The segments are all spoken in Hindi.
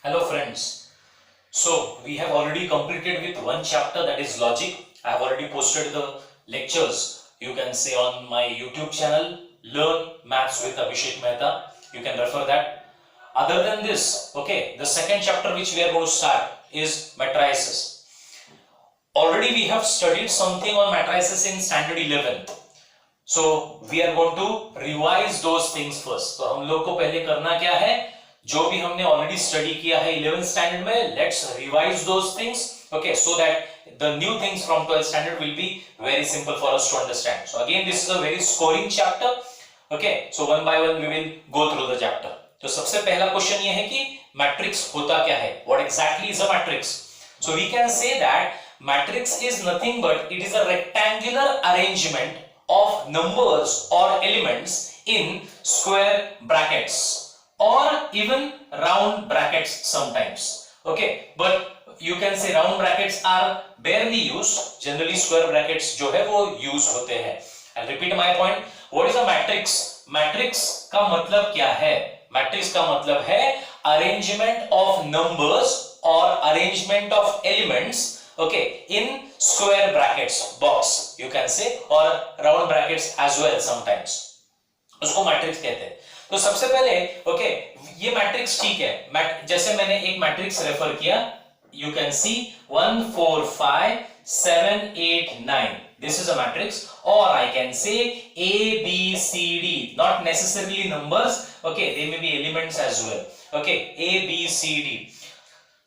Hello friends. So we have already completed with one chapter, that is logic. I have already posted the lectures, you can say, on my YouTube channel, Learn Maths with Abhishek Mehta. You can refer that. Other than this, okay, the second chapter which we are going to start is matrices. Already we have studied something on matrices in standard 11. So we are going to revise those things first. तो हम लोग को पहले करना क्या है, जो भी हमने ऑलरेडी स्टडी किया है 11th स्टैंडर्ड में, let's revise those things, okay, so that the new things from 12th standard will be very simple for us to understand. So again this is a very scoring chapter, okay. So one by one we will go through the chapter. तो सबसे पहला क्वेश्चन ये है कि मैट्रिक्स होता क्या है, what exactly is a matrix. So we can say that matrix is nothing but it is a rectangular arrangement of numbers or elements in square brackets or even round brackets sometimes, okay, but you can say round brackets are barely used, generally square brackets जो है वो use होते हैं. I'll repeat my point. What is a matrix? Matrix का मतलब क्या है? Matrix का मतलब है arrangement of numbers or arrangement of elements, okay, in square brackets, box you can say, or round brackets as well sometimes. उसको मैट्रिक्स कहते हैं. तो सबसे पहले ओके, ये मैट्रिक्स ठीक है, जैसे मैंने एक मैट्रिक्स रेफर किया, you can see 1 4 5 7 8 9, this is a matrix. Or I can say A B C D, not necessarily numbers, okay, they may be elements as well, okay, A B C D.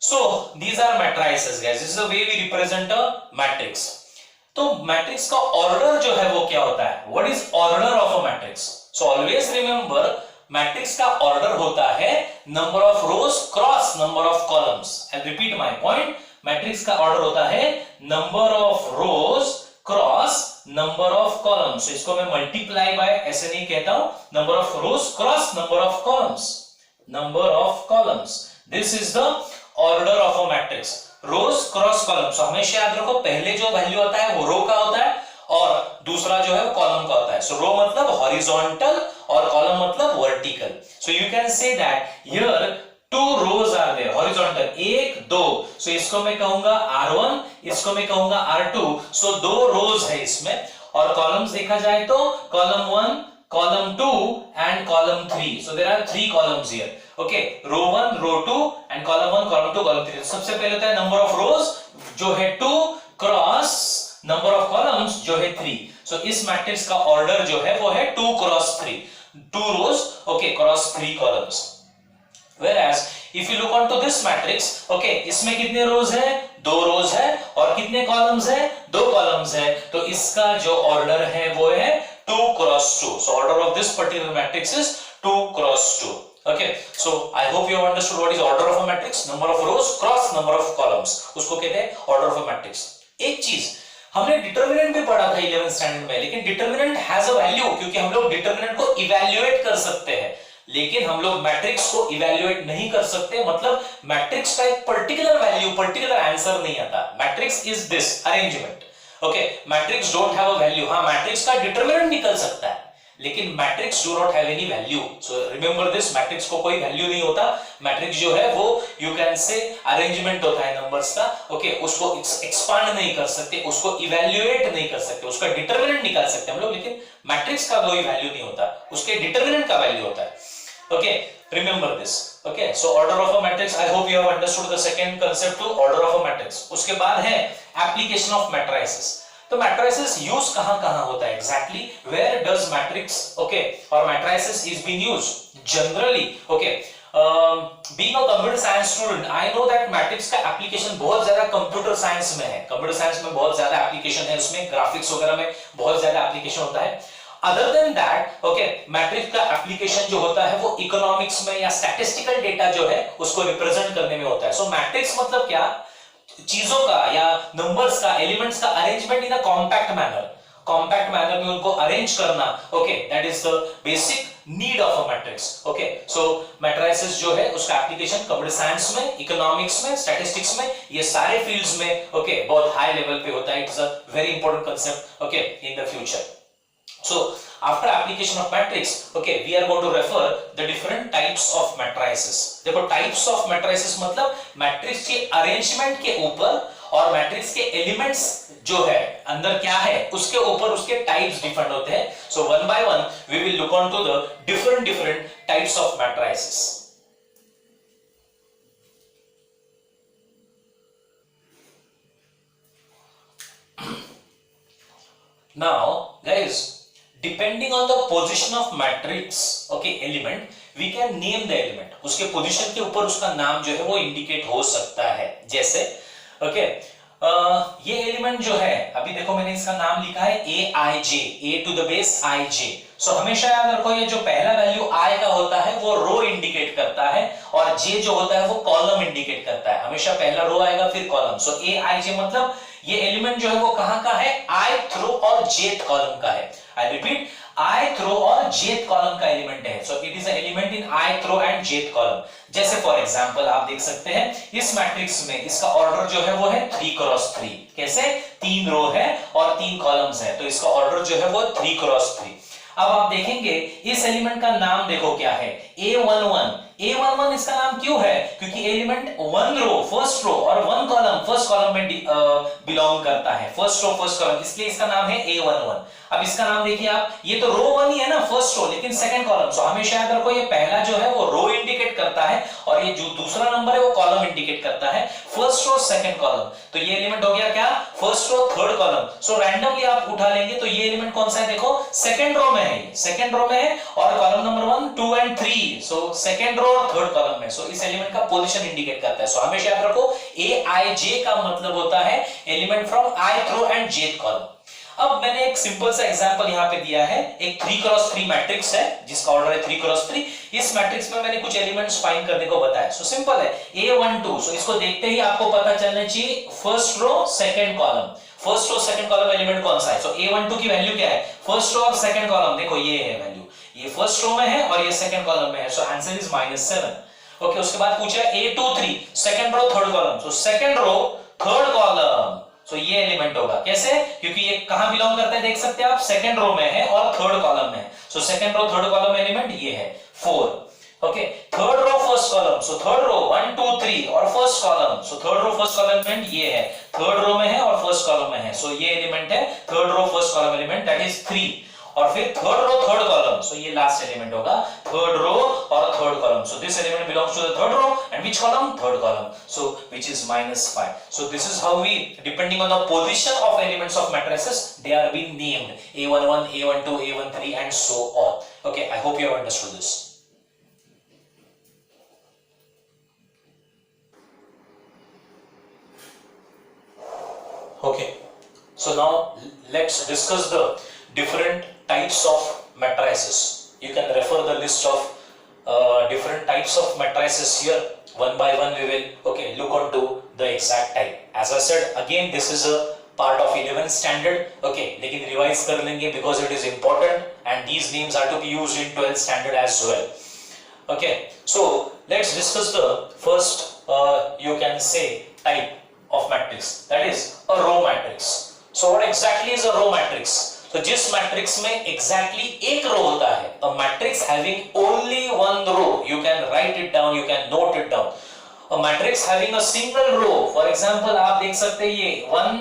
So these are matrices guys, this is the way we represent a matrix. तो मैट्रिक्स का ऑर्डर जो है वो क्या होता है, what is order of a matrix. So always remember, matrix का ऑर्डर होता है number of rows cross number of columns. I repeat my point, matrix का ऑर्डर होता है number of rows cross number of columns. इसको मैं मल्टीप्लाई बाय ऐसे नहीं कहता हूं, number of rows cross number of columns, number of columns, this is the order of a matrix. Rows cross column. So हमेशा याद रखो, पहले जो वैल्यू होता है वो रो का होता है और दूसरा जो है वो कॉलम का होता है. सो रो मतलब हॉरिजॉन्टल और कॉलम मतलब vertical. So you can say that here two rows are there, horizontal 1 2. सो इसको मैं कहूंगा R1, इसको मैं कहूंगा R2. सो दो रोज है इसमें. और कॉलम्स देखा जाए तो column 1, column 2 and column 3. So there are 3 columns here. Okay, row 1, row 2 and column 1, column 2, column 3. सबसे पहले होता है number of rows जो है 2 cross number of columns जो है 3. So इस मैट्रिक्स का ऑर्डर जो है वो है 2 cross 3. 2 rows, okay, cross 3 columns. Whereas if you look onto this matrix, okay, इसमें कितने rows है, 2 rows है, और कितने columns है, 2 columns है. तो इसका जो ऑर्डर है वो है 2 cross 2. So order of this particular matrix is 2 cross 2. Okay, so I hope you have understood what is order of a matrix. Number of rows cross number of columns, उसको कहते हैं order of a matrix. एक चीज हमने डिटरमिनेंट भी पढ़ा था 11th स्टैंडर्ड में, लेकिन डिटरमिनेंट हैज अ वैल्यू, क्योंकि हम लोग डिटरमिनेंट को इवैल्यूएट कर सकते हैं, लेकिन हम लोग मैट्रिक्स को इवैल्यूएट नहीं कर सकते. मतलब मैट्रिक्स का एक पर्टिकुलर वैल्यू, पर्टिकुलर आंसर नहीं आता. Matrix is this arrangement. Okay, matrix don't have a value. हां, मैट्रिक्स का डिटरमिनेंट निकल सकता है, लेकिन matrix do not have any value. So remember this, matrix को कोई वैल्यू नहीं होता. मैट्रिक्स जो है वो यू कैन से अरेंजमेंट होता है नंबर्स का. ओके, उसको एक्सपांड नहीं कर सकते, उसको इवैल्यूएट नहीं कर सकते, उसका डिटरमिनेंट निकाल सकते हम लोग, लेकिन मैट्रिक्स का कोई वैल्यू नहीं होता, उसके डिटरमिनेंट का वैल्यू होता है. Okay, remember this. Okay, so order of a matrix, I hope you have understood the second concept to order of a matrix. उसके बाद है application of matrices. तो matrices use कहां-कहां होता है exactly? Where does matrix, okay, or matrices is being used generally? Okay, being a computer science student, I know that matrix का application बहुत ज्यादा computer science में है. computer science में बहुत ज्यादा application है, उसमें graphics वगैरह में बहुत ज्यादा application होता है. Other than that, okay, matrix का एप्लीकेशन जो होता है वो इकोनॉमिक्स में या स्टैटिस्टिकल डेटा जो है उसको रिप्रेजेंट करने में होता है. सो मैट्रिक्स मतलब क्या, चीजों का या नंबर्स का, एलिमेंट्स का अरेंजमेंट इन अ कॉम्पैक्ट मैनर. कॉम्पैक्ट मैनर में उनको अरेंज करना, okay, that is the basic need of a matrix. Okay, so matrices जो है उसका एप्लीकेशन कंप्यूटर साइंस में, इकोनॉमिक्स में, स्टैटिस्टिक्स में, ये सारे फील्ड्स में, ओके, बहुत हाई लेवल पे होता है. It's a very important concept, okay, in the future. So after application of matrix, okay, we are going to refer the different types of matrices. देखो types of matrices मतलब मैट्रिक्स के अरेंजमेंट के ऊपर और मैट्रिक्स के एलिमेंट्स जो है अंदर क्या है उसके ऊपर उसके टाइप्स डिफरेंट होते हैं. So one by one we will look on to the different types of matrices. Now guys, depending on the position of matrix, okay, element, we can name the element. उसके पोजीशन के ऊपर उसका नाम जो है वो इंडिकेट हो सकता है. जैसे ओके, ये एलिमेंट जो है अभी देखो मैंने इसका नाम लिखा है aij, a to the base ij. सो हमेशा याद रखो ये जो पहला वैल्यू i का होता है वो रो इंडिकेट करता है और j जो होता है वो कॉलम इंडिकेट करता है. हमेशा पहला रो आएगा फिर कॉलम. सो aij मतलब ये एलिमेंट जो है वो कहां का है, ith रो और jth कॉलम का है. आई रिपीट, ith रो और jth कॉलम का एलिमेंट है. So it is a element in ith row and jth column. जैसे फॉर एग्जांपल आप देख सकते हैं इस मैट्रिक्स में इसका ऑर्डर जो है वो है 3 क्रॉस 3. कैसे, 3 रो है और 3 कॉलम्स है तो इसका ऑर्डर जो है वो 3 क्रॉस 3. अब आप देखेंगे इस एलिमेंट का नाम देखो क्या है, A11. A11 इसका नाम क्यों है, क्योंकि एलिमेंट 1 रो फर्स्ट रो और 1 कॉलम फर्स्ट कॉलम में बिलोंग करता है. फर्स्ट रो फर्स्ट कॉलम, इसलिए इसका नाम है A11. अब इसका नाम देखिए आप, ये तो रो 1 ही है ना, फर्स्ट रो, लेकिन सेकंड कॉलम. सो हमेशा याद रखो ये पहला जो है वो रो इंडिकेट करता है और ये जो दूसरा नंबर है वो कॉलम इंडिकेट करता है. फर्स्ट रो सेकंड कॉलम, तो ये एलिमेंट हो गया क्या, first row third column. So randomly आप उठा लेंगे तो ये एलिमेंट कौन सा है, देखो सेकंड रो में है, सेकंड रो में है और column number 1 2 and 3. So second row और थर्ड कॉलम में. सो इस एलिमेंट का पोजीशन इंडिकेट करता है. सो हमेशा याद रखो aij का मतलब होता है element from ith row and jth column. अब मैंने एक सिंपल सा एग्जांपल यहां पे दिया है. एक 3 क्रॉस 3 मैट्रिक्स है जिसका ऑर्डर है 3 क्रॉस 3. इस मैट्रिक्स में मैंने कुछ एलिमेंट्स फाइंड करने को बताया. सो सिंपल है, A12. सो इसको देखते ही आपको पता चलना चाहिए first row second column. First row second column element कौन सा है. सो A12 की वैल्यू क्या है, फर्स्ट रो और सेकंड कॉलम. देखो ये है वैल्यू, ये फर्स्ट रो में है और ये सेकंड कॉलम में है. So answer is -7. ओके, उसके बाद पूछा A23 second row third column. So second row third column, so ये एलिमेंट होगा. कैसे, क्योंकि ये कहां बिलोंग करता है देख सकते हैं आप, सेकंड रो में है और थर्ड कॉलम में है. So second row third column element ये है 4. Okay, third row first column. So third row 1 2 3 और first column. So third row first column element ये है, थर्ड रो में है और फर्स्ट कॉलम में है. सो ये एलिमेंट है third row first column element, that is 3. और फिर third row third column, so ये लास्ट एलिमेंट होगा, थर्ड रो और third column. So this element belongs to the third row and which column, third column. So which is -5. So this is how we, depending on the position of elements of matrices, they are being named A11, A12, A13 and so on. Okay, I hope you have understood this. Okay, so now let's discuss the different types of matrices. You can refer the list of different types of matrices here. One by one we will look on to the exact type. As I said again, this is a part of 11th standard. Okay, लेकिन revise कर लेंगे because it is important and these names are to be used in 12th standard as well. Okay, so let's discuss the first you can say type of matrix, that is a row matrix. So what exactly is a row matrix? तो जिस मैट्रिक्स में एग्जैक्टली एक रो होता है, a matrix having only one row, you can write it down, you can note it down. A matrix having a single row, for example आप देख सकते हैं ये 1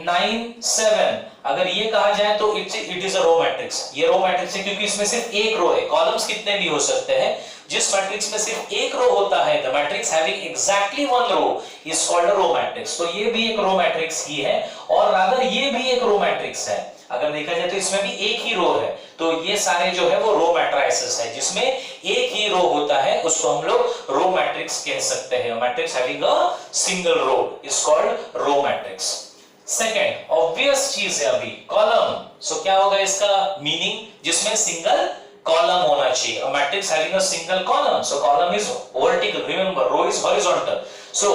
9 7, अगर ये कहा जाए तो it is a row matrix. ये रो मैट्रिक्स है क्योंकि इसमें सिर्फ एक रो है, कॉलम्स कितने भी हो सकते हैं. जिस मैट्रिक्स में सिर्फ एक रो होता है, the matrix having exactly one row is called a row matrix. तो ये भी एक रो मैट्रिक्स ही है और रादर ये भी एक रो मैट्रिक्स है. अगर देखा जाए तो इसमें भी एक ही रो है, तो ये सारे जो है वो रो मैट्रिसेस है जिसमें एक ही रो होता है, उसको हम लोग रो मैट्रिक्स कह सकते हैं. Matrix having a single row is called row matrix. Second obvious चीज है अभी, कॉलम. सो क्या होगा इसका मीनिंग, जिसमें सिंगल कॉलम होना चाहिए. A matrix having a single column, so column is vertical, remember row is horizontal. So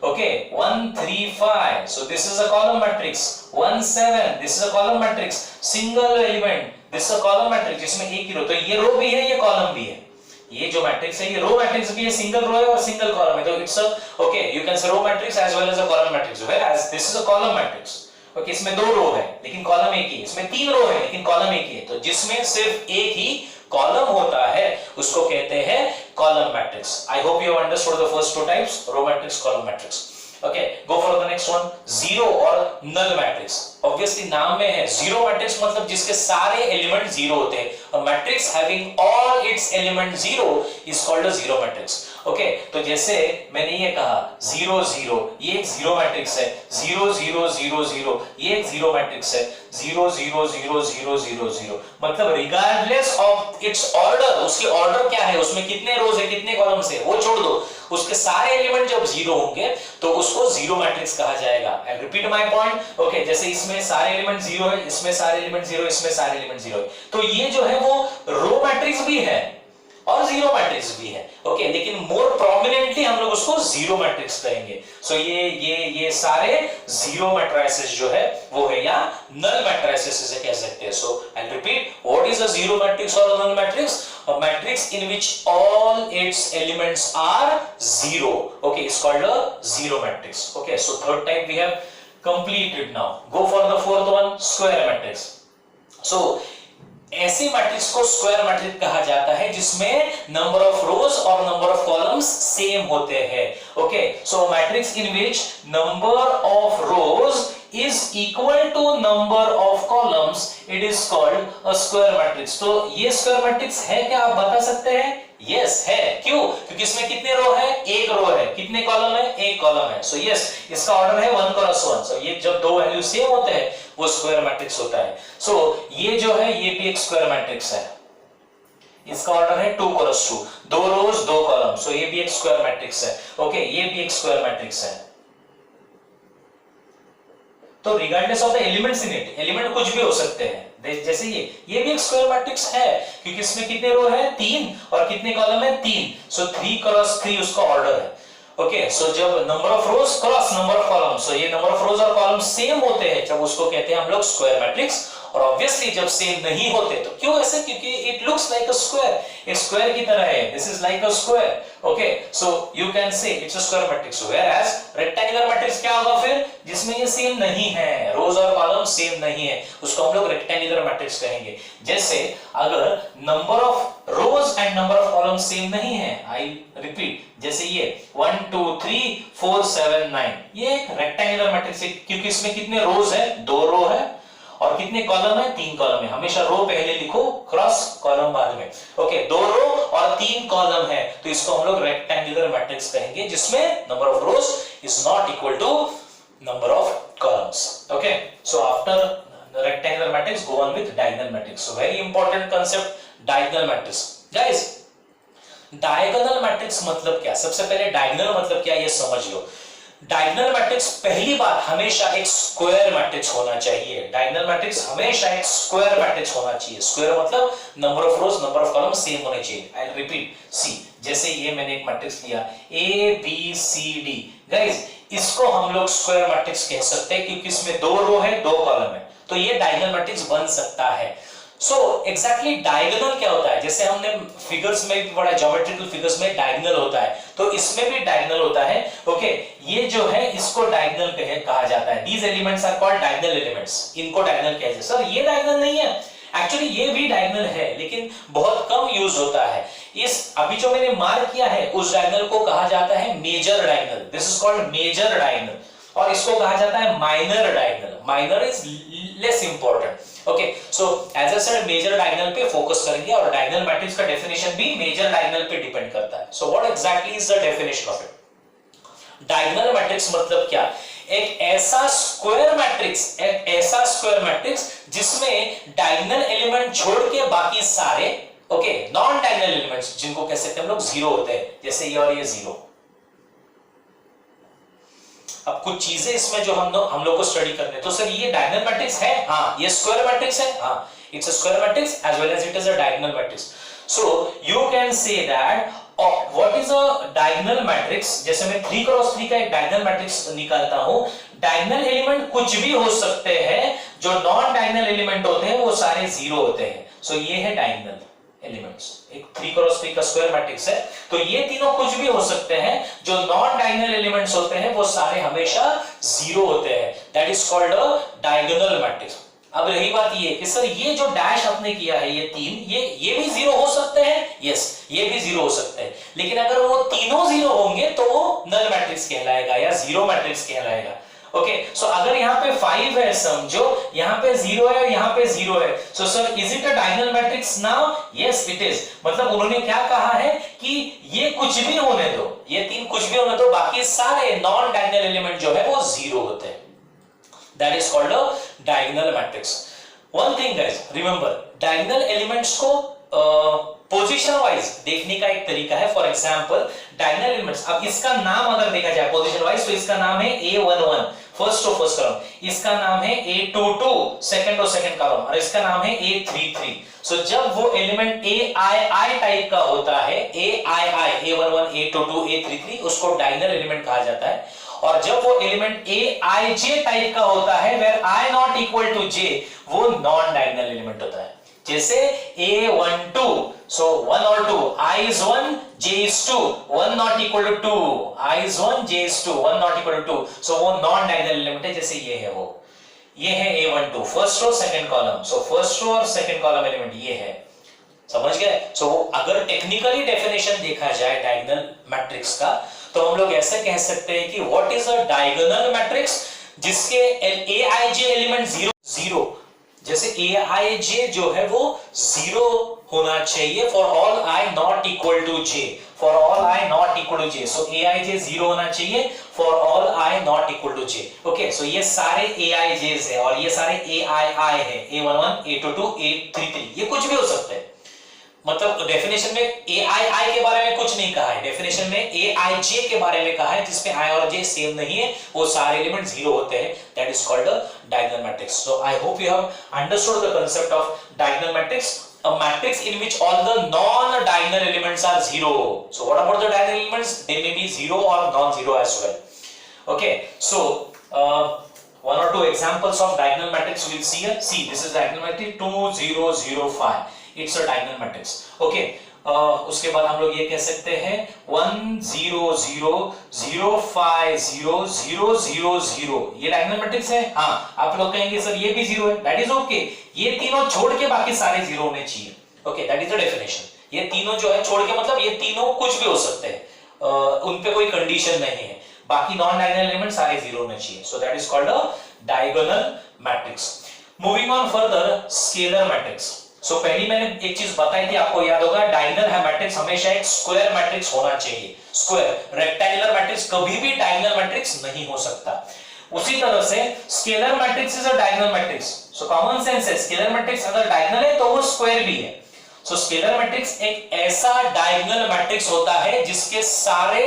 okay, 1 3 5, so this is a column matrix. 1 7, this is a column matrix. Single element, this is a column matrix जिसमें एक ही रो, तो ये रो भी है ये कॉलम भी है. ये जो मैट्रिक्स है ये रो मैट्रिक्स भी है, सिंगल रो है और सिंगल कॉलम है, तो it's a okay, you can say row matrix as well as a column matrix, whereas this is a column matrix. Okay, इसमें 2 रो है लेकिन कॉलम एक ही है, इसमें 3 रो है लेकिन कॉलम एक ही है, तो जिसमें सिर्फ एक ही कॉलम होता है उसको कहते हैं column matrix. I hope you understood the first two types, row matrix, column matrix. Okay, go for the next one, zero और नल मैट्रिक्स। ऑब्वियसली नाम में है जीरो मैट्रिक्स, मतलब जिसके सारे एलिमेंट जीरो होते हैं। A matrix having all it's element zero is called a zero matrix. Okay, तो जैसे मैंने ये कहा 0 0, ये एक जीरो मैट्रिक्स है, 0 0 0 0, ये एक जीरो मैट्रिक्स है, 0 0 0 0 0 0, मतलब रिगार्डलेस ऑफ इट्स ऑर्डर, उसकी ऑर्डर क्या है, उसमें कितने रोज है कितने कॉलम्स है वो छोड़ दो, उसके सारे एलिमेंट जब जीरो होंगे तो उसको जीरो मैट्रिक्स कहा जाएगा। I repeat my point. Okay, जैसे इसमें सारे एलिमेंट जीरो है, इसमें सारे एलिमेंट जीरो, इसमें सारे एलिमेंट जीरो है, तो ये जो है वो रो मैट्रिक्स भी है और जीरो मैट्रिक्स भी है। ओके, लेकिन मोर प्रोमिनेंटली हम लोग उसको जीरो मैट्रिक्स कहेंगे। सो ये सारे जीरो मैट्रिसेस जो है वो है, या नल मैट्रिसेस इसे कह सकते हैं। So I repeat, what is a zero matrix और a null matrix? A matrix in which all its elements are zero, okay, is called a zero matrix. Okay, so third type we have completed. Now go for the fourth one, square matrix. So ऐसे मैट्रिक्स को स्क्वायर मैट्रिक्स कहा जाता है जिसमें नंबर ऑफ रोज और नंबर ऑफ कॉलम्स सेम होते हैं। Okay, so matrix in which number of rose is equal to number of columns, it is called a square matrix. तो ये स्क्वायर मैट्रिक्स है क्या, आप बता सकते हैं? यस है। क्यों? क्योंकि इसमें कितने रो है? एक रो है। कितने कॉलम है? एक कॉलम है। सो यस, इसका ऑर्डर है 1 क्रॉस 1। सो ये जब दो वैल्यू सेम होते हैं वो स्क्वायर मैट्रिक्स होता है। सो ये जो है ये भी एक स्क्वायर मैट्रिक्स है, इसका ऑर्डर है 2 क्रॉस 2, 2 रोज 2 कॉलम। सो ये भी एक स्क्वायर मैट्रिक्स है। ओके, ये भी एक स्क्वायर मैट्रिक्स है। तो regardless of the elements in it, element कुछ भी हो सकते हैं। जैसे ये भी एक स्क्वायर मैट्रिक्स है क्योंकि इसमें कितने रो है? 3, और कितने कॉलम है? 3। सो 3 क्रॉस 3 उसका ऑर्डर है। ओके, सो जब number of rows cross number of column, so ये नंबर ऑफ रोज और कॉलम सेम होते हैं जब उसको कहते हैं हम लोग स्क्वायर मैट्रिक्स। और ऑब्वियसली जब सेम नहीं होते तो क्यों ऐसे? क्योंकि it looks like a square, एक स्क्वायर की तरह है। This is like a square. Okay, so you can से it's a square matrix. Whereas rectangular matrix क्या होगा फिर? जिसमें ये सेम नहीं है, रोज और कॉलम सेम नहीं है, उसको हम लोग रेक्टेंगुलर मैट्रिक्स कहेंगे। जैसे अगर number of rose and number of column same नहीं है, आई रिपीट, जैसे ये 1 2 3 4 7 9, ये एक रेक्टेंगुलर मैट्रिक्स है क्योंकि इसमें कितने रोज है? 2 रो है, और कितने कॉलम है? 3 कॉलम है। हमेशा रो पहले लिखो, क्रॉस कॉलम बाद में। ओके, 2 रो और 3 कॉलम है तो इसको हम लोग रेक्टेंगुलर मैट्रिक्स कहेंगे जिसमें number of rows is not equal to number of columns. Okay, so after rectangular matrix go on with diagonal matrix. So very important concept, diagonal matrix. Guys, diagonal matrix मतलब क्या? सबसे पहले डायगोनल मतलब क्या ये समझ लो। डायगोनल मैट्रिक्स पहली बात हमेशा एक स्क्वायर मैट्रिक्स होना चाहिए। डायगोनल मैट्रिक्स हमेशा एक स्क्वायर मैट्रिक्स होना चाहिए। स्क्वायर मतलब number of rose number of column same होने चाहिए। आई रिपीट, सी जैसे ये मैंने एक मैट्रिक्स लिया A B C D, guys इसको हम लोग स्क्वायर मैट्रिक्स कह सकते हैं क्योंकि इसमें 2 रो है 2 कॉलम है, तो ये डायगोनल मैट्रिक्स बन सकता है। सो एग्जैक्टली डायगोनल क्या होता है? जैसे हमने फिगर्स में भी पढ़ा, ज्योमेट्रिकल फिगर्स में डायगोनल होता है, तो इसमें भी डायगोनल होता है। ओके, ये जो है इसको डायगोनल कहा जाता है। These elements are called diagonal elements, इनको डायगोनल कहते हैं। सर ये डायगोनल नहीं है, एक्चुअली ये भी डायगोनल है लेकिन बहुत कम यूज होता है। इस अभी जो मैंने मार्क किया है उस डायगोनल को कहा जाता है major diagonal. This is called major diagonal, और इसको कहा जाता है minor diagonal. Minor is less important. Okay, so as I said major diagonal पे फोकस करेंगे, और डायगोनल मैट्रिक्स का डेफिनेशन भी मेजर डायगोनल पे डिपेंड करता है। So what exactly is the definition of it? Diagonal matrix मतलब क्या? एक ऐसा स्क्वायर मैट्रिक्स जिसमें डायगोनल एलिमेंट छोड़ के बाकी सारे नॉन डायगोनल एलिमेंट्स, जिनको कह सकते हैं हम लोग जीरो होते हैं, जैसे ये और ये जीरो। अब कुछ चीजें इसमें जो हम लोग को स्टडी करने हैं, तो सर ये डायगोनल मैट्रिक्स है? हाँ। ये स्क्वायर मैट्रिक्स है? हाँ, it's a square matrix as well as it is a diagonal matrix. So you can say that what is a diagonal matrix. जैसे मैं 3 क्रॉस 3 का एक डायगोनल मैट्रिक्स निकालता हूं, डायगोनल एलिमेंट कुछ भी हो सकते हैं, जो नॉन डायगोनल एलिमेंट होते हैं वो सारे जीरो होते हैं। सो ये है डायगोनल। एलिमेंट्स, एक 3 क्रॉस 3 का स्क्वायर मैट्रिक्स है, तो ये तीनों कुछ भी हो सकते हैं, जो नॉन डायगोनल एलिमेंट्स होते हैं वो सारे हमेशा जीरो होते हैं, that is called a diagonal matrix. अब रही बात ये कि सर ये जो डैश आपने किया है ये तीन, ये भी जीरो हो सकते हैं, यस ये भी जीरो हो सकते हैं, लेकिन अगर वो तीनों जीरो होंगे तो वो नल मैट्रिक्स कहलाएगा या जीरो मैट्रिक्स कहलाएगा। ओके, सो अगर यहाँ पे 5 है, समझो यहाँ पे 0 है और यहाँ पे 0 है, so sir is it a diagonal matrix now? Yes it is. मतलब उन्होंने क्या कहा है कि ये कुछ भी होने दो, ये तीन कुछ भी होने दो, बाकी सारे नॉन डायगोनल एलिमेंट जो है वो जीरो होते हैं, that is called a diagonal matrix. One thing guys, remember diagonal elements को पोजीशन वाइज देखने का एक तरीका है। फॉर एग्जांपल डायगोनल एलिमेंट्स, अब इसका नाम अगर देखा जाए पोजीशन वाइज तो इसका नाम है A11 first row first column, इसका नाम है A22 second row second column, और इसका नाम है A33। सो जब वो एलिमेंट AII टाइप का होता है, AII A11 A22 A33, उसको डायगोनल एलिमेंट कहा जाता है। और जब वो एलिमेंट AIJ टाइप का होता है where I not equal to J, वो नॉन डायगोनल एलिमेंट होता है। जैसे A12, so 1 और 2, I is 1, J is 2, 1 not equal to 2, I is 1, J is 2, 1 not equal to 2, so वो नॉन डायगोनल एलिमेंट है। जैसे ये है, वो ये है A12 first row second column, so first row और सेकंड कॉलम एलिमेंट ये है, समझ गए? सो अगर टेक्निकली डेफिनेशन देखा जाए डायगोनल मैट्रिक्स का, तो हम लोग ऐसे कह सकते हैं कि what is a diagonal matrix, जिसके AIJ एलिमेंट 0 0, जैसे AIJ जो है वो 0 होना चाहिए for all I not equal to J, for all I not equal to J, so AIJ 0 होना चाहिए for all I not equal to J। Okay, so ये सारे AIJs है और ये सारे AII है, A11 A22 A33, ये कुछ भी हो सकते हैं। मतलब डेफिनेशन में AII के बारे में कुछ नहीं कहा है, डेफिनेशन में AIJ के बारे में कहा है, जिसमें I और J सेम नहीं है, वो सारे एलिमेंट जीरो होते हैं, that is called a diagonal matrix. So I hope you have understood the concept of diagonal matrix, a matrix in which all the non-diagonal elements are zero. So what about the diagonal elements? They may be zero or non-zero as well. Okay, so one or two examples of diagonal matrix we'll see here. See, this is diagonal matrix 2 0 0 5. It's a diagonal matrix. Okay. उसके बाद हम लोग ये कह सकते हैं 1 0 0 0 5 0 0 0 0, ये डायगोनल मैट्रिक्स है। हाँ, आप लोग कहेंगे सर ये भी जीरो है, दैट इज ओके, ये तीनों छोड़ के बाकी सारे जीरो होने चाहिए। Okay, that is the definition. ये तीनों जो है छोड़ के, मतलब ये तीनों कुछ भी हो सकते हैं, उन पे कोई कंडीशन नहीं है, बाकी नॉन डायगोनल एलिमेंट सारे जीरो होने चाहिए, so that is called a diagonal matrix. Moving on further, scalar matrix. So पहली मैंने एक चीज बताई थी, आपको याद होगा, डायगोनल है मैट्रिक्स हमेशा एक स्क्वायर मैट्रिक्स होना चाहिए, स्क्वायर। रेक्टेंगुलर मैट्रिक्स कभी भी डायगोनल मैट्रिक्स नहीं हो सकता। उसी तरह से scalar matrix is a diagonal matrix, so common sense है, स्केलर मैट्रिक्स अगर डायगोनल है तो वो स्क्वायर भी है। सो स्केलर मैट्रिक्स एक ऐसा डायगोनल मैट्रिक्स होता है जिसके सारे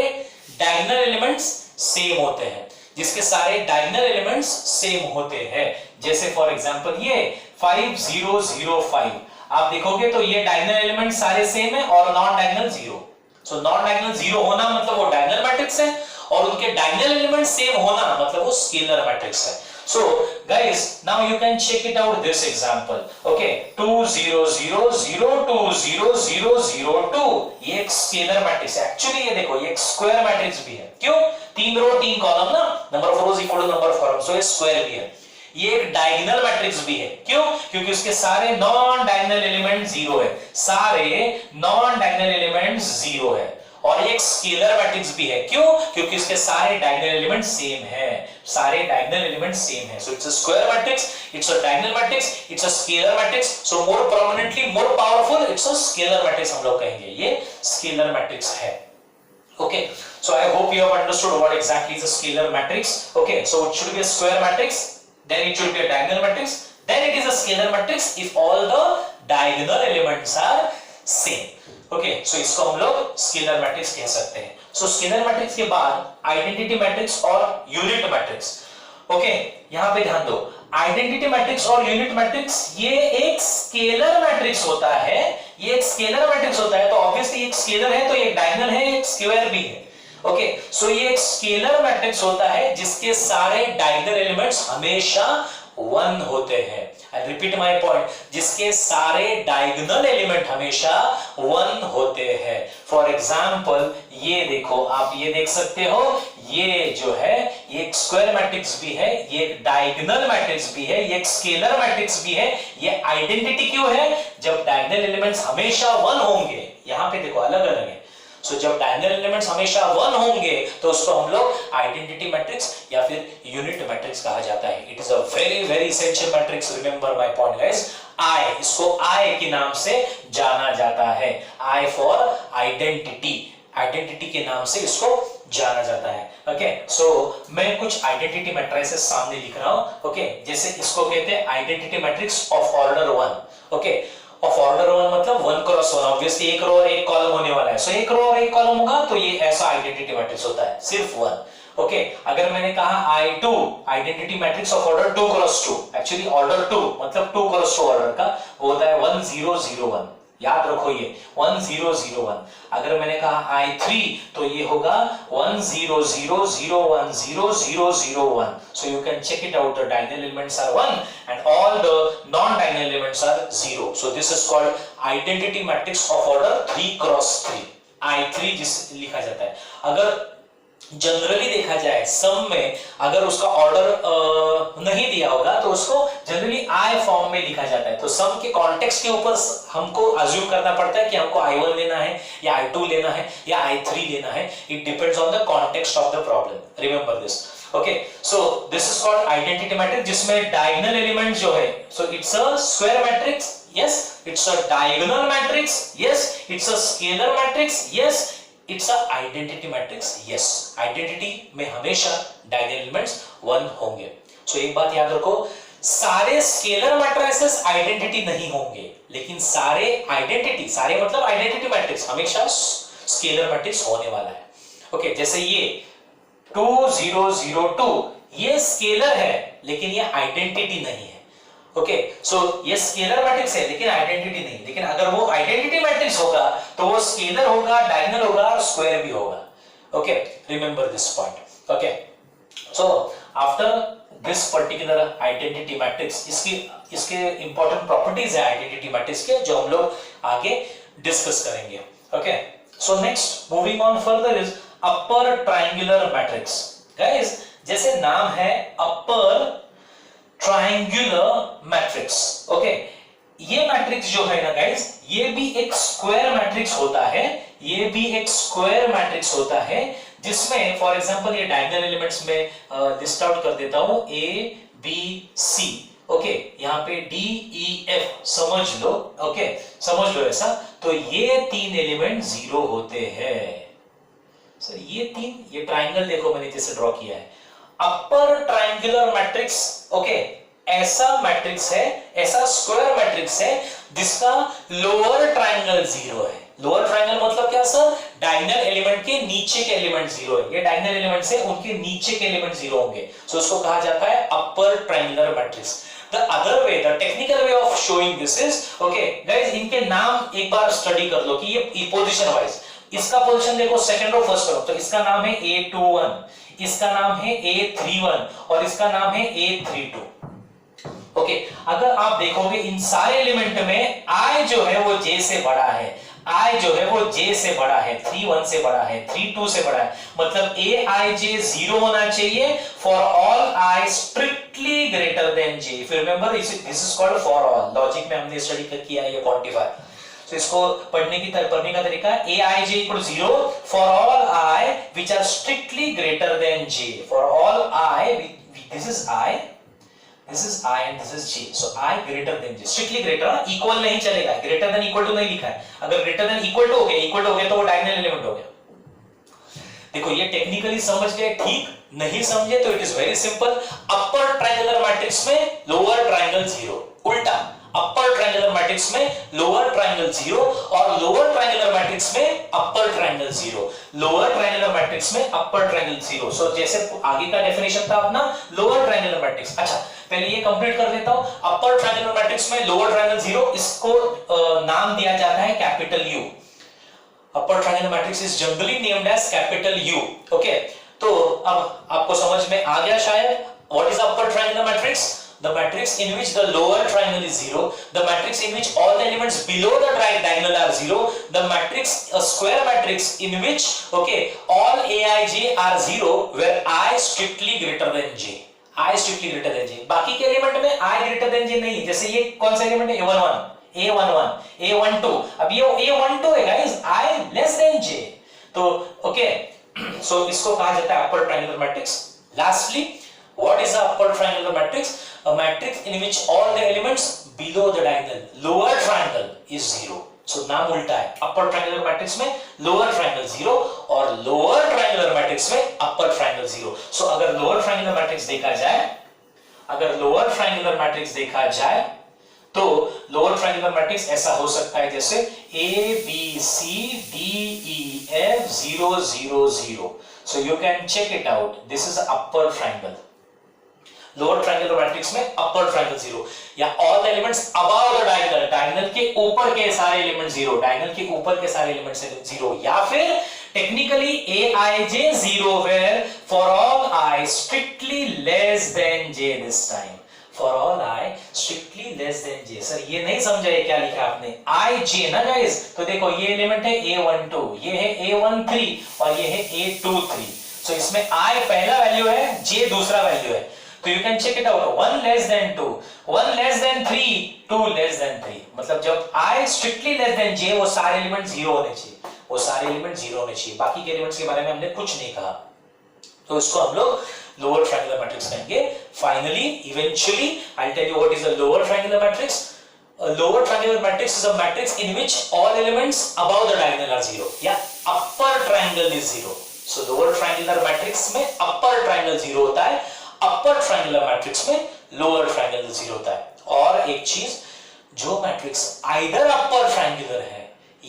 डायगोनल एलिमेंट्स सेम होते हैं, जिसके सारे डायगोनल एलिमेंट्स सेम होते हैं। जैसे फॉर एग्जांपल ये 5 0 0 5, आप देखोगे तो ये डायगोनल एलिमेंट सारे सेम है और non diagonal zero. So non diagonal zero होना मतलब वो डायगोनल मैट्रिक्स है, और उनके डायगोनल एलिमेंट सेम होना मतलब वो स्केलर मैट्रिक्स है। So guys, now you can check it out this example. Okay, 2 0 0 0 2 0 0 0 2, ये एक स्केलर मैट्रिक्स है। एक्चुअली ये देखो, ये एक स्क्वायर मैट्रिक्स भी है। क्यों? 3 रो 3 कॉलम ना, number of rows equal to number of column, so ये स्क्वायर भी है। ये एक डायगोनल मैट्रिक्स भी है। क्यों? क्योंकि उसके सारे नॉन डायगोनल एलिमेंट जीरो है, सारे नॉन डायगोनल एलिमेंट जीरो है। और एक स्केलर मैट्रिक्स भी है। क्यों? क्योंकि इसके सारे डायगोनल एलिमेंट सेम है, सारे डायगोनल एलिमेंट सेम है। So it's a square matrix, it's a diagonal matrix, it's a scalar matrix. So more prominently, more powerful, it's a scalar matrix हम लोग कहेंगे, ये स्केलर मैट्रिक्स है। Okay, so I hope you have understood what exactly is a scalar matrix. Okay, so it should be a square matrix, then it should be a diagonal matrix, then it is a scalar matrix if all the diagonal elements are same. Okay, so इसको हम लोग स्केलर मैट्रिक्स कह सकते हैं। So स्केलर मैट्रिक्स के बाद आइडेंटिटी मैट्रिक्स और यूनिट मैट्रिक्स। ओके, यहाँ पे ध्यान दो, आइडेंटिटी मैट्रिक्स और यूनिट मैट्रिक्स ये एक स्केलर मैट्रिक्स होता है, ये एक स्केलर मैट्रिक्स होता है, तो ऑब्वियसली एक स्केलर है तो एक डायगोनल है, एक स्क्वायर भी है। ओके, सो ये एक स्केलर मैट्रिक्स होता है जिसके सारे डायगोनल एलिमेंट्स हमेशा 1 होते हैं। आई रिपीट माय पॉइंट, जिसके सारे डायगोनल एलिमेंट हमेशा 1 होते हैं। फॉर एग्जांपल ये देखो, आप ये देख सकते हो, ये जो है ये एक स्क्वायर मैट्रिक्स भी है, ये एक डायगोनल मैट्रिक्स भी है, ये एक स्केलर मैट्रिक्स भी है। ये आइडेंटिटी क्यों है? जब डायगोनल एलिमेंट्स हमेशा 1 होंगे, यहां पे देखो अलग अलग है, सो जब डायगोनल एलिमेंट्स हमेशा 1 होंगे तो उसको हम लोग आइडेंटिटी मैट्रिक्स या फिर यूनिट मैट्रिक्स कहा जाता है। It is a very very essential matrix, remember my point guys. I, इसको आई के नाम से जाना जाता है, आई फॉर आइडेंटिटी, आइडेंटिटी के नाम से इसको जाना जाता है। ओके, सो मैं कुछ आइडेंटिटी मैट्रिसेस सामने लिख रहा हूं। ओके, जैसे इसको कहते हैं identity matrix of order 1। Okay, of order 1 मतलब 1 क्रॉस 1, ऑब्वियसली एक रो और एक कॉलम होने वाला है, सो एक रो और एक कॉलम होगा तो ये ऐसा आइडेंटिटी मैट्रिक्स होता है, सिर्फ 1। ओके, अगर मैंने कहा I2 identity matrix of order 2 cross 2, actually order 2 मतलब 2 क्रॉस 2 ऑर्डर का, वो होता है 1 0 0 1, याद रखो ये 1 0 0 1। अगर मैंने कहा I3 तो ये होगा 1 0 0 0 1 0 0 0 1। So you can check it out, the diagonal elements are 1 and all the non-diagonal elements are 0. So this is called identity matrix of order 3 cross 3, I3 जिस लिखा जाता है। अगर जनरली देखा जाए सम में अगर उसका ऑर्डर नहीं दिया होगा तो उसको जनरली आई फॉर्म में लिखा जाता है, तो सम के कॉन्टेक्स्ट के ऊपर हमको अज्यूम करना पड़ता है कि हमको I1 लेना है या I2 लेना है या I3 लेना है। It depends on the context of the problem, remember this. Okay, so this is called identity matrix जिसमें डायगोनल एलिमेंट जो है, so it's a square matrix, yes, it's a diagonal matrix, yes, it's a scalar matrix, yes, it's a identity matrix, yes. Identity में हमेशा डायगोनल एलिमेंट्स 1 होंगे। सो एक बात याद रखो, सारे स्केलर मैट्रिसेस आइडेंटिटी नहीं होंगे, लेकिन सारे आइडेंटिटी, सारे मतलब आइडेंटिटी मैट्रिक्स हमेशा स्केलर मैट्रिक्स होने वाला है। ओके, जैसे ये 2 0 0 2 ये स्केलर है लेकिन ये आइडेंटिटी नहीं है। ओके, सो ये स्केलर मैट्रिक्स है लेकिन आइडेंटिटी नहीं, लेकिन अगर वो आइडेंटिटी मैट्रिक्स होगा तो वो स्केलर होगा, डायगोनल होगा और स्क्वायर भी होगा। Okay, remember this point. Okay, so after this particular identity matrix, इसके इंपॉर्टेंट प्रॉपर्टीज है आइडेंटिटी मैट्रिक्स के जो हम लोग आगे डिस्कस करेंगे। Okay, so next moving on further is upper triangular matrix. Guys, जैसे नाम है अपर ट्रायंगुलर मैट्रिक्स, ओके, ये मैट्रिक्स जो है ना गाइस, ये भी एक स्क्वायर मैट्रिक्स होता है, ये भी एक स्क्वायर मैट्रिक्स होता है जिसमें फॉर एग्जांपल ये डायगोनल एलिमेंट्स में लिस्ट आउट कर देता हूं, A B C। ओके, यहाँ पे D E F समझ लो, ओके, समझ लो ऐसा, तो ये 3 एलिमेंट 0 होते हैं। सर ये 3, ये ट्रायंगल देखो मैंने जैसे ड्रॉ किया है, अपर ट्रायंगुलर मैट्रिक्स। ओके, ऐसा मैट्रिक्स है, ऐसा स्क्वायर मैट्रिक्स है जिसका लोअर ट्रायंगल 0 है। लोअर ट्रायंगल मतलब क्या सर? डायगोनल एलिमेंट के नीचे के एलिमेंट 0 है, ये डायगोनल एलिमेंट से उनके नीचे के एलिमेंट 0 होंगे, सो उसको कहा जाता है अपर triangular matrix. The other way, the technical way of showing this is, okay guys, इनके नाम एक बार स्टडी कर लो कि ये पोजीशन वाइज, इसका पोजीशन देखो सेकंड रो फर्स्ट रो, तो इसका नाम है A21, इसका नाम है A31 और इसका नाम है A32। ओके, अगर आप देखोगे इन सारे एलिमेंट में I जो है वो J से बड़ा है, I जो है वो J से बड़ा है, 31 से बड़ा है, 32 से बड़ा है, मतलब Aij 0 होना चाहिए for all I strictly greater than J। If you remember, this is called for all। Logic में हमने स्टडी किया है ये क्वांटिफायर, तो इसको पढ़ने का तरीका Aij equal 0 for all I which are strictly greater than J। For all I, this is I and this is J, so I greater than J, strictly greater, equal नहीं चलेगा, ग्रेटर देन इक्वल टू नहीं लिखा है, अगर ग्रेटर देन इक्वल टू हो गया तो वो डायगोनल एलिमेंट हो गया। देखो ये टेक्निकली समझ गए, ठीक, नहीं समझे तो it is very simple, upper triangular matrix में लोअर ट्रायंगल 0, उल्टा अपर ट्रायंगुलर मैट्रिक्स में लोअर ट्रायंगल 0 और लोअर ट्रायंगुलर मैट्रिक्स में अपर ट्रायंगल 0, लोअर ट्रायंगुलर मैट्रिक्स में अपर ट्रायंगल 0। सो जैसे आगे का डेफिनेशन था अपना लोअर ट्रायंगुलर मैट्रिक्स। अच्छा, पहले ये कंप्लीट कर देता हूं, अपर ट्रायंगुलर मैट्रिक्स में लोअर ट्रायंगल 0, इसको नाम दिया जाता है capital U। Upper triangular matrix is generally named as capital U। Okay, तो अब आपको समझ में आ गया शायद what is upper triangular matrix. the matrix in which the lower triangle is 0, the matrix in which all the elements below the diagonal are 0, the matrix, a square matrix in which, okay, all aij are 0 where I strictly greater than j, I strictly greater than j. बाकी के एलिमेंट में I greater than j नहीं, जैसे ये कौन सा एलिमेंट है, a11, a12, अब ये a12 है guys, I less than j, तो ओके, सो इसको कहा जाता है अपर triangular matrix. Lastly, what is the upper triangular matrix? A matrix in which all the elements below the diagonal, lower triangle is 0. So नाम उल्टा है, upper triangular matrix में lower triangle 0 और lower triangular matrix में upper triangle 0. So अगर lower triangular matrix देखा जाए, अगर lower triangular matrix देखा जाए, तो lower triangular matrix ऐसा हो सकता है जैसे A B C D E F 0 0 0. So you can check it out. This is upper triangle. Lower triangular matrix में अपर ट्रायंगल 0, या all the elements above the diagonal, diagonal के ऊपर के सारे एलिमेंट 0, डायगोनल के ऊपर के सारे एलिमेंट 0, या फिर technically aij 0 where for all I strictly less than j this time, for all I strictly less than j. Sir ये नहीं समझा ये क्या लिखा आपने, ij ना गाइस, तो देखो ये एलिमेंट है a12, ये है a13 और ये है a23. सो इसमें I पहला वैल्यू है, j दूसरा वैल्यू है, तो you can check it out, 1 less than 2, 1 less than 3, 2 less than 3. मतलब जब I strictly less than j, वो सारे एलिमेंट 0 होने चाहिए, वो सारे एलिमेंट 0 होने चाहिए, बाकी के एलिमेंट्स के बारे में हमने कुछ नहीं कहा. तो इसको हम लोग लोअर ट्रायंगुलर मैट्रिक्स कहेंगे. Finally, eventually, I'll tell you what is a lower triangular matrix. A lower triangular matrix is a matrix in which all elements above the diagonal are 0, या upper triangle is 0. So lower triangular matrix में upper triangle 0 होता है, अपर ट्रायंगुलर मैट्रिक्स में लोअर ट्रायंगल 0 होता है. और एक चीज, जो मैट्रिक्स आइदर अपर ट्रायंगुलर है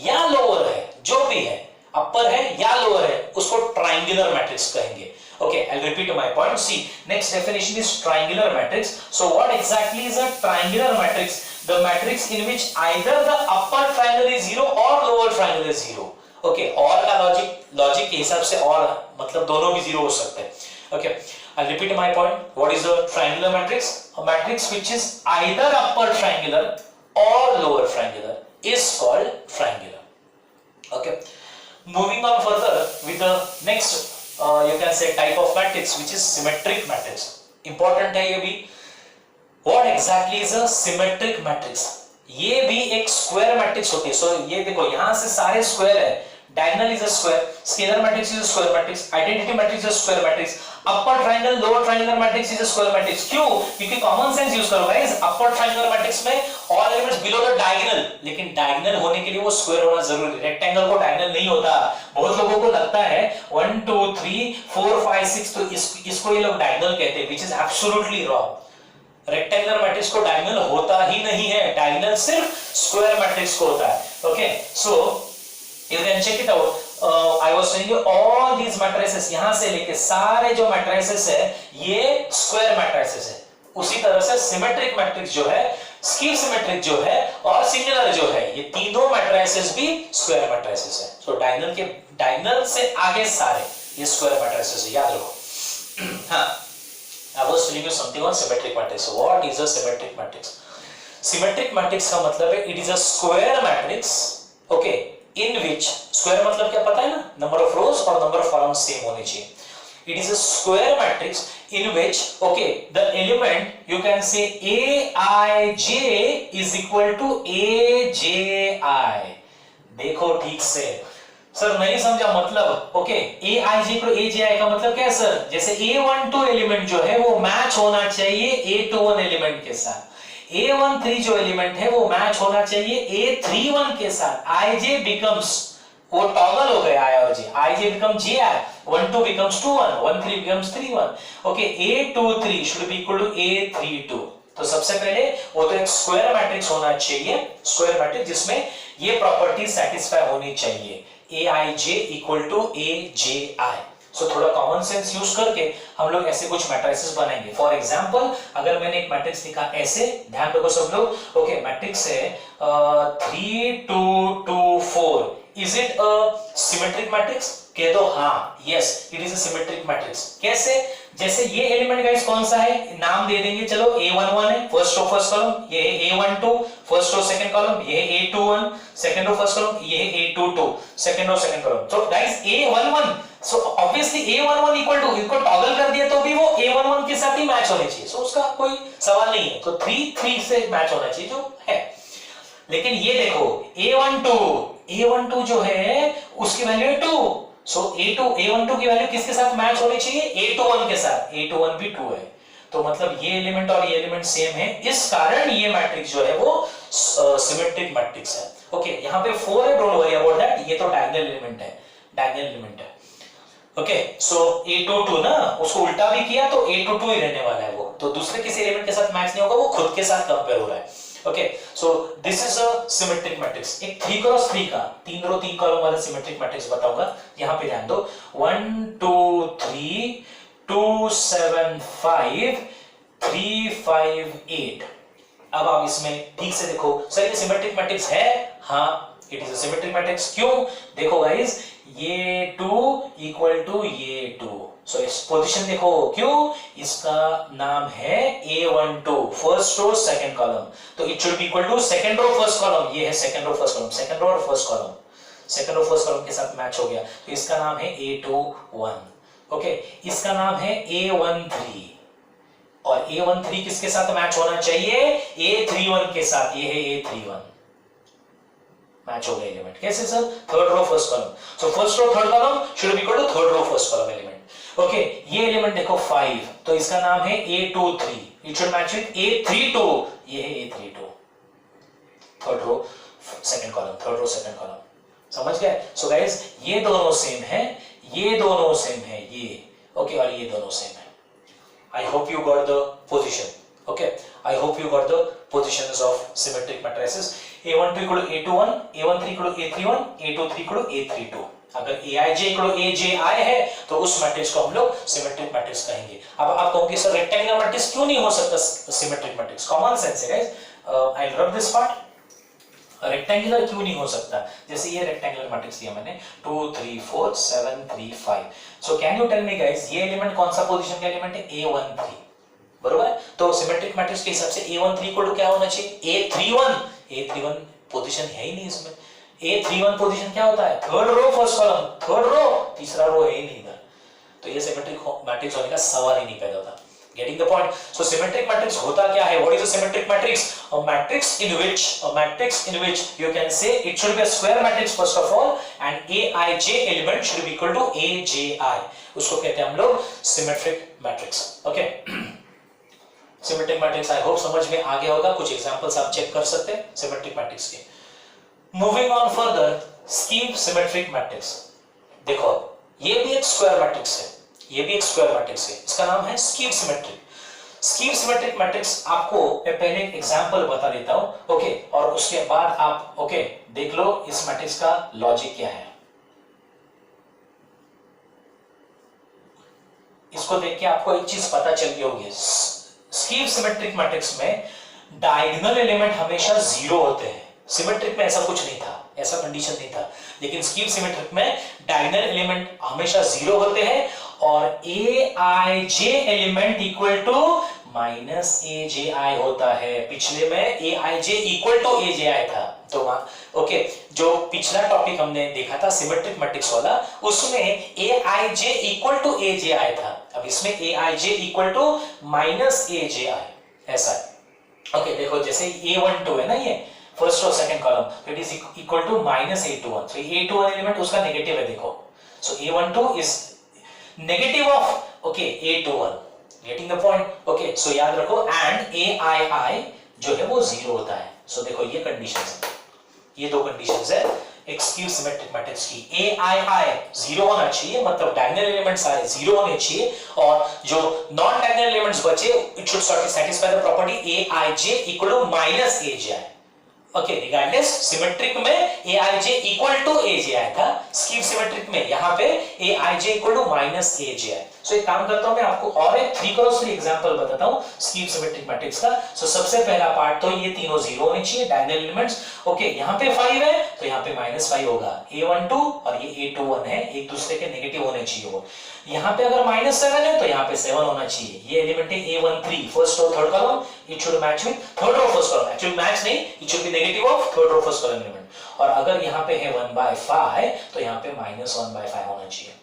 या लोअर है, जो भी है, अपर है या लोअर है, उसको ट्रायंगुलर मैट्रिक्स कहेंगे. Okay, I'll repeat my point. See, next definition is triangular matrix. So what exactly is a triangular matrix? The matrix in which either the upper triangle is 0 or lower triangle is 0. Okay, और का लॉजिक के हिसाब से और मतलब दोनों भी 0 हो सकते हैं. Okay, I'll repeat my point. What is a triangular matrix? A matrix which is either upper triangular or lower triangular is called triangular. Okay, moving on further with the next you can say type of matrix, which is symmetric matrix. Important है ये भी. What exactly is a symmetric matrix? ये भी एक स्क्वायर मैट्रिक्स होती है. सो ये देखो, यहां से सारे स्क्वायर है. Diagonal is a square, scalar matrix is a square matrix, identity matrix is a square matrix, upper triangle lower triangular matrix is a square matrix. क्यों? क्योंकि कॉमन सेंस यूज करो गाइस. अपर ट्रायंगुलर मैट्रिक्स में all elements below the diagonal, लेकिन डायगोनल होने के लिए वो स्क्वायर होना जरूरी है. रेक्टेंगल को डायगोनल नहीं होता. बहुत लोगों को लगता है 1 2 3 4 5 6, तो इसको ये लोग डायगोनल कहते हैं, which is absolutely wrong. Rectangular matrix को डायगोनल होता ही नहीं है, डायगोनल सिर्फ स्क्वायर मैट्रिक्स को होता है. Okay, so you can check it out. I was telling you all these matrices, यहां से लेके सारे जो matrices है, ये square matrices है. उसी तरह से symmetric matrix जो है, skew symmetric जो है और singular जो है, ये तीनों matrices भी square matrices है. So diagonal से आगे सारे ये square matrices है, याद रखो. हाँ, I was telling you something on symmetric matrix. What is a symmetric matrix? Symmetric matrix का मतलब है it is a square matrix. Okay, in which, square मतलब क्या पता है ना, number of rows और number of columns same होने चाहिए. It is a square matrix in which, okay, the element you can say aij is equal to aji. देखो ठीक से, सर नहीं समझा मतलब. ओके, aij को aji का मतलब क्या है सर? जैसे a12 एलिमेंट जो है वो मैच होना चाहिए a21 एलिमेंट के साथ, A13 जो एलिमेंट है वो मैच होना चाहिए A31 के साथ. Ij becomes, वो टॉगल हो गए I और J. Ij becomes Ji, 12 becomes 21, 13 becomes 31. Okay, A23 should be equal to A32. तो सबसे पहले वो तो एक स्क्वायर मैट्रिक्स होना चाहिए, स्क्वायर मैट्रिक्स जिसमें ये प्रॉपर्टी सेटिस्फाई होनी चाहिए. Aij equal to Aji. सो थोड़ा कॉमन सेंस यूज करके हम लोग ऐसे कुछ मैट्रिसेस बनाएंगे. फॉर एग्जांपल, अगर मैंने एक मैट्रिक्स लिखा ऐसे, ध्यान रखो सब लोग. ओके, मैट्रिक्स है 3 2 2 4. Is it a symmetric matrix? कह दो हाँ, yes, it is a symmetric matrix. कैसे? जैसे ये एलिमेंट गाइस कौन सा है, नाम दे देंगे, चलो A11 है फर्स्ट रो फर्स्ट कॉलम, ये है A12 first row second column, ये है A21 second row first column, ये है A22 second row second column. तो guys A11, so obviously A11 equal to, इसको टॉगल कर दिया तो भी वो A11 के साथ ही मैच होने चाहिए, सो उसका कोई सवाल नहीं है, तो 3 3 से मैच होना चाहिए जो है। लेकिन ये देखो A12 जो है उसकी वैल्यू है 2, सो A12 की वैल्यू किसके साथ मैच होनी चाहिए, A21 के साथ, A21 भी 2 है, तो मतलब ये एलिमेंट और ये एलिमेंट सेम है, इस कारण ये मैट्रिक्स जो है वो सिमेट्रिक मैट्रिक्स है। ओके, यहाँ पे 4 है, डोंट वरी अबाउट दैट, ये तो डायगोनल एलिमेंट है। ओके, सो A22 ना, उसको उल्टा भी किया तो A22 ही रहने वाला है वो, तो दूसरे किसी एलिमेंट के साथ मैच नहीं होगा, वो खुद के साथ कंपेयर हो रहा है। Okay, so this is a symmetric matrix. एक 3 क्रॉस 3 का 3 रो 3 कॉलम वाला सिमेट्रिक मैट्रिक्स बताऊंगा, यहां पे ध्यान दो, 1 2 3 2 7 5 3 5 8। अब आप इसमें ठीक से देखो, सर ये सिमेट्रिक मैट्रिक्स है, हाँ it is a symmetric matrix. क्यों, देखो गाइस, ये 2 इक्वल टू ये 2, सो इस पोजीशन देखो, क्यों, इसका नाम है A12 first row second column, तो it should be equal to second row first column, ये है second row first column, second row और first column, second row first column के साथ मैच हो गया, तो इसका नाम है A21। ओके, इसका नाम है A13, और A13 किसके साथ मैच होना चाहिए, A31 के साथ, ये है A31, मैच हो गया एलिमेंट। कैसे sir, third row first column, so first row third column should be equal to third row first column element. Okay, ये एलिमेंट देखो 5, तो इसका नाम है A23, it should match with A32, ये है A32, third row second column, third row second column, समझ गए। सो गाइस, ये दोनों सेम है, ये दोनों सेम है, ये ओके, और ये दोनों सेम है। I hope you got the position. Okay, I hope you got the positions of symmetric matrices. A12 equal to A21, A13 equal to A31, A23 equal to A32. अगर Aij equal to Aji है तो उस मैट्रिक्स को हम लोग सिमेट्रिक मैट्रिक्स कहेंगे। अब आप कहोगे सर रेक्टेंगुलर मैट्रिक्स क्यों नहीं हो सकता सिमेट्रिक मैट्रिक्स? कॉमन सेंस है guys, I will rub this part. Rectangular क्यों नहीं हो सकता? जैसे ये रेक्टेंगुलर मैट्रिक्स दिया मैंने 2 3 4 7 3 5, so can you tell me guys, ये एलिमेंट कौन सा पोजीशन का एलिमेंट है? A13, बरोबर है। तो सिमेट्रिक मैट्रिक्स के हिसाब से A13 इक्वल टू क्या होना चाहिए? A31 पोजीशन है ही नहीं इसमें। A31 पोजीशन क्या होता है? Third row first column, third row, तीसरा रो है ही नहीं इधर, तो ये सिमेट्रिक मैट्रिक्स होने का सवाल ही नहीं पैदा होता। Getting the point? So symmetric matrix होता क्या है? What is a symmetric matrix? A matrix in which you can say it should be a square matrix first of all, and Aij element should be equal to Aji. उसको कहते हैं हम लोग symmetric matrix. Okay? Symmetric matrix I hope समझ में आ गया होगा। कुछ examples आप चेक कर सकते हैं symmetric matrix के। Moving on further, scheme symmetric matrix. देखो, ये भी एक square matrix है, ये भी एक स्क्वायर मैट्रिक्स है, इसका नाम है स्कीव सिमेट्रिक। स्कीव सिमेट्रिक मैट्रिक्स आपको मैं पहले एक एग्जांपल बता देता हूं, ओके, और उसके बाद आप ओके देख लो इस मैट्रिक्स का लॉजिक क्या है। इसको देख के आपको एक चीज पता चल गई होगी, स्कीव सिमेट्रिक मैट्रिक्स में डायगोनल एलिमेंट हमेशा जीरो होते हैं। सिमेट्रिक में ऐसा कुछ नहीं था, ऐसा कंडीशन नहीं था, लेकिन स्कीव सिमेट्रिक में डायगोनल एलिमेंट हमेशा जीरो होते हैं और Aij element equal to minus Aji होता है। पिछले में Aij इक्वल टू Aji था, तो ओके, जो पिछला टॉपिक हमने देखा था सिमेट्रिक मैट्रिक्स वाला, उसमें Aij इक्वल टू Aji था, अब इसमें Aij equal to minus Aji, ऐसा है। ओके, देखो जैसे A12 है ना, ये फर्स्ट और सेकंड कॉलम, तो it is equal to minus A21, so A21 element उसका नेगेटिव है, देखो, so A12 is negative of okay A21, getting the point. Okay, so याद रखो, एंड Aii जो है वो जीरो होता है। सो देखो ये कंडीशंस है, ये दो कंडीशंस है एक स्क्यू सिमेट्रिक मैट्रिक्स की। Aii जीरो होना चाहिए, मतलब डायगोनल एलिमेंट्स सारे जीरो होने चाहिए, और जो नॉन डायगोनल एलिमेंट्स बचे it should satisfy the property Aij equal to minus Aji। Okay, regardless symmetric में Aij इक्वल टू Aji था, स्कीव सिमेट्रिक में यहाँ पे Aij equal to minus Aji। So एक काम करता हूं मैं आपको और एक 3x3 एग्जांपल बताता हूं स्कीव सिमेट्रिक मैट्रिक्स का। सो सबसे पहला पार्ट तो ये तीनों जीरो होने चाहिए डायगोनल एलिमेंट्स। ओके, यहां पे 5 है तो यहां पे -5 होगा, a12 और ये a21 है, एक दूसरे के नेगेटिव होने चाहिए वो। यहां पे अगर -7 है तो यहां पे 7 होना चाहिए। ये एलिमेंट है a13 first row third column, it should match with third row first column, actually match नहीं, it should be negative of third row first column element. और अगर यहां पे है 1/5 तो यहां पे -1/5 होना चाहिए।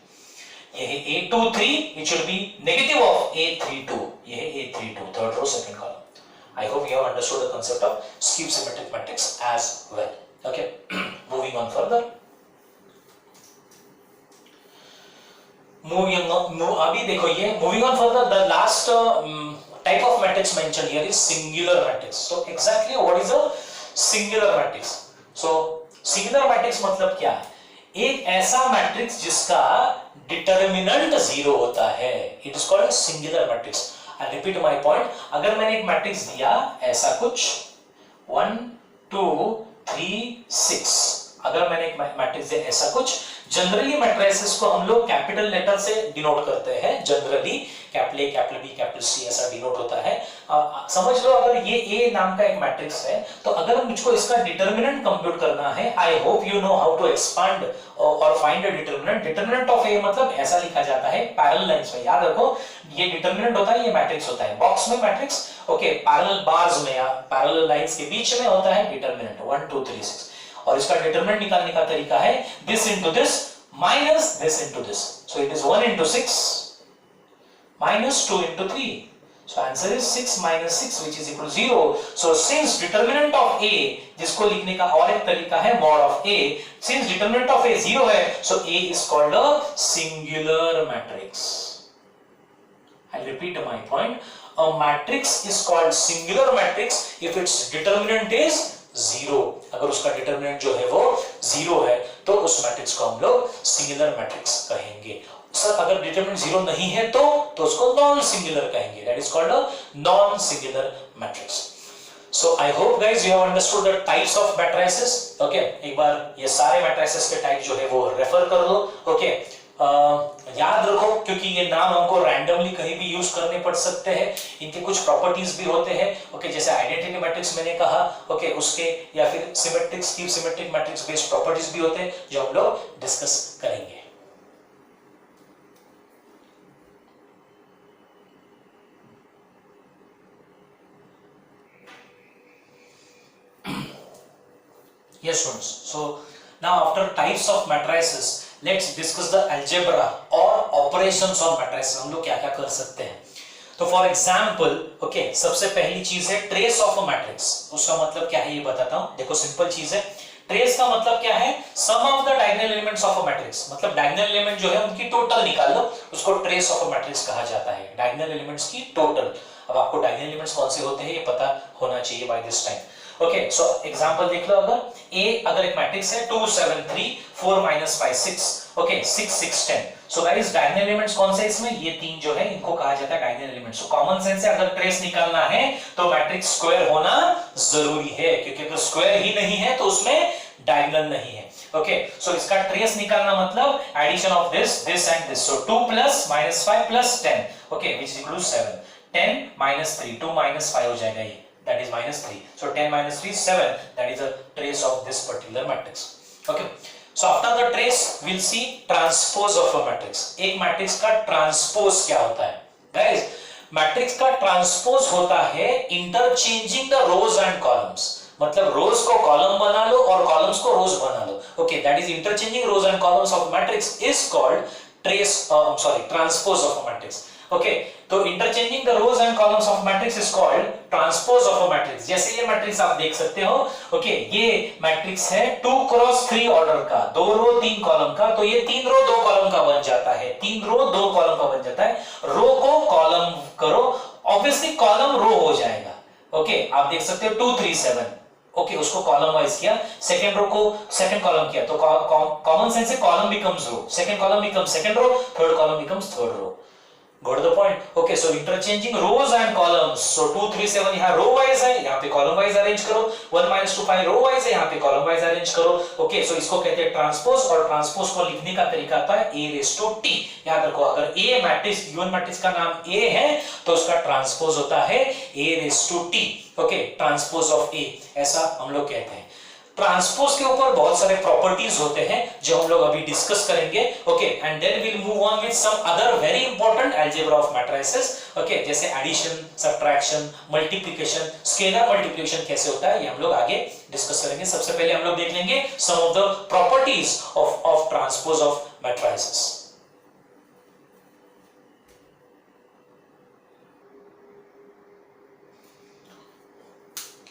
ये है a23, it should be negative of a32, ये है a32 third row second column. I hope you have understood the concept of skew symmetric matrix as well. Okay, moving on further. अभी देखो ये moving on further, the last type of matrix mentioned here is singular matrix. So exactly what is a singular matrix? So singular matrix मतलब क्या है? एक ऐसा मैट्रिक्स जिसका डिटर्मिनेंट जीरो होता है, it is called singular matrix. I repeat my point, अगर मैंने एक मैट्रिक्स दिया ऐसा कुछ 1 2 3 6, अगर मैंने एक मैट्रिक्स दिया ऐसा कुछ, जनरली मैट्रिसेस को हम लोग कैपिटल लेटर से डिनोट करते हैं, generally capital A capital B capital C ऐसा डिनोट होता है। समझ लो अगर ये ए नाम का एक मैट्रिक्स है तो अगर मुझको इसका डिटर्मिनेंट कंप्यूट करना है, I hope you know how to expand और find the determinant. Determinant of A मतलब ऐसा लिखा जाता है पैरेलल लाइंस में, याद रखो ये डिटर्मिनेंट होता है, ये मैट्रिक्स होता है बॉक्स में मैट्रिक्स, ओके, पैरेलल बार्स में या पैरेलल लाइंस के बीच में होता है डिटर्मिनेंट 1 2 3 6। और इसका डिटरमिनेंट निकालने का तरीका है this into this minus this into this. So it is 1 into 6 minus 2 into 3. So answer is 6 minus 6 which is equal to 0. So since determinant of A, जिसको लिखने का और एक तरीका है mod of A, since determinant of A 0 है, so A is called a singular matrix. I'll repeat my point. A matrix is called singular matrix if its determinant is 0। अगर उसका डिटरमिनेंट जो है वो 0 है तो उस मैट्रिक्स को हम लोग सिंगुलर मैट्रिक्स कहेंगे। सर अगर डिटरमिनेंट 0 नहीं है तो उसको नॉन सिंगुलर कहेंगे, that is called a non singular matrix. So I hope guys you have understood the types of matrices. Okay, एक बार ये सारे मैट्रिसेस के टाइप जो है वो रेफर कर लो। ओके, याद रखो क्योंकि ये नाम हमको रैंडमली कहीं भी यूज करने पड़ सकते हैं, इनके कुछ प्रॉपर्टीज भी होते हैं। ओके, जैसे आइडेंटिटी मैट्रिक्स मैंने कहा, ओके, उसके या फिर symmetric skew symmetric matrix based properties भी होते हैं जो हम लोग डिस्कस करेंगे। Yes students, so now after types of matrices let's discuss the algebra or operations of matrices। हम लोग क्या क्या कर सकते हैं। तो फॉर एग्जाम्पल ओके, सबसे पहली चीज है ट्रेस ऑफ अ मैट्रिक्स। उसका मतलब क्या है ये बताता हूं। देखो सिंपल चीज है, ट्रेस का मतलब क्या है, sum of the diagonal elements of a matrix, मतलब डायगोनल एलिमेंट जो है उनकी टोटल निकाल लो, उसको ट्रेस ऑफ अ मैट्रिक्स कहा जाता है, डायगोनल एलिमेंट्स की टोटल। अब आपको डायगोनल एलिमेंट्स कौन से होते हैं ये पता होना चाहिए by this time. Okay, so example देख लो, अगर ए अगर एक मैट्रिक्स है 2 7 3 4 5 6, okay 6 6 10। So guys diagonal elements कौन से इसमें, ये तीन जो है इनको कहा जाता है diagonal elements. So common sense से अगर ट्रेस निकालना है तो मैट्रिक्स स्क्वायर होना जरूरी है, क्योंकि अगर स्क्वायर ही नहीं है तो उसमें डायगोनल नहीं है। ओके, सो इसका ट्रेस निकालना मतलब addition of this this and this. So 2 plus -5 plus 10, okay, which is equal to 7। 10 - 3 2 - 5 हो जाएगा ये, that is -3. So 10 - 3 7, that is a trace of this particular matrix. Okay, so after the trace we'll see transpose of a matrix. एक मैट्रिक्स का ट्रांसपोज क्या होता है guys? मैट्रिक्स का ट्रांसपोज होता है interchanging the rows and columns, मतलब रोज को कॉलम बना लो और कॉलम्स को रोज बना लो। Okay, that is interchanging rows and columns of matrix is called transpose of a matrix. Okay, तो interchanging the rows and columns of matrix is called transpose of a matrix. जैसे ये मैट्रिक्स आप देख सकते हो, ओके, ये मैट्रिक्स है 2 क्रॉस 3 ऑर्डर का, 2 रो 3 कॉलम का, तो ये 3 रो 2 कॉलम का बन जाता है, 3 रो 2 कॉलम का बन जाता है। रो को कॉलम करो, ऑब्वियसली कॉलम रो हो जाएगा। ओके, आप देख सकते हो 2 3 7, ओके, उसको कॉलम वाइज किया, सेकंड रो को सेकंड कॉलम किया, तो कॉमन सेंस से column becomes row, second column becomes second row, third column becomes third row. Got the point? Okay, so interchanging rows and columns. So 2, 3, 7 यहाँ row wise है, यहाँ पे column wise arrange करो. 1 minus 2, 5 row wise है, यहाँ पे column wise arrange करो. Okay, so इसको कहते हैं ट्रांसपोज, और ट्रांसपोज को लिखने का तरीका आता है a raised to t. याद रखो, अगर a मैट्रिक्स गिवन मैट्रिक्स का नाम a है तो उसका ट्रांसपोज होता है a raised to t. Okay, transpose of a, ऐसा हम लोग कहते हैं. ट्रांसपोज के ऊपर बहुत सारे प्रॉपर्टीज होते हैं जो हम लोग अभी डिस्कस करेंगे. Okay, and then we'll move on with some other very important algebra of matrices. Okay, जैसे addition, subtraction, multiplication, scalar multiplication कैसे होता है, ये हम लोग आगे डिस्कस करेंगे. सबसे पहले हम लोग देख लेंगे some of the properties of transpose of matrices.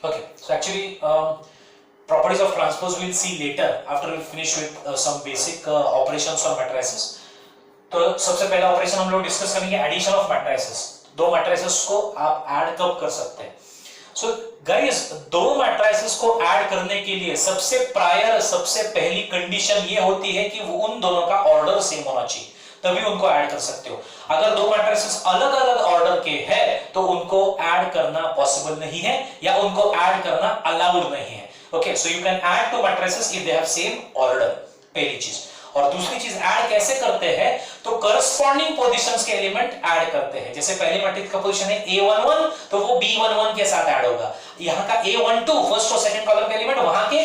Okay, so actually properties of transpose we'll see later after we finish with some basic operations on matrices. तो सबसे पहला ऑपरेशन हम लोग डिस्कस करेंगे एडिशन ऑफ मैट्रिसेस. दो मैट्रिसेस को आप ऐड कब कर सकते हैं? सो गाइस, दो मैट्रिसेस को ऐड करने के लिए सबसे पहली कंडीशन ये होती है कि वो उन दोनों का ऑर्डर सेम होना चाहिए, तभी उनको ऐड कर सकते हो. अगर दो मैट्रिसेस अलग अलग ऑर्डर के हैं तो उनको ऐड करना पॉसिबल नहीं है या उनको ऐड करना अलाउड नहीं है. Okay, so you can add to matrices if they have same order, पहली चीज. और दूसरी चीज, ऐड कैसे करते हैं? तो करस्पॉन्डिंग पोजीशंस के एलिमेंट ऐड करते हैं. जैसे पहले मैट्रिक्स का पोजीशन है a11 तो वो b11 के साथ ऐड होगा. यहाँ का a12 फर्स्ट और सेकंड कॉलम के एलिमेंट वहां के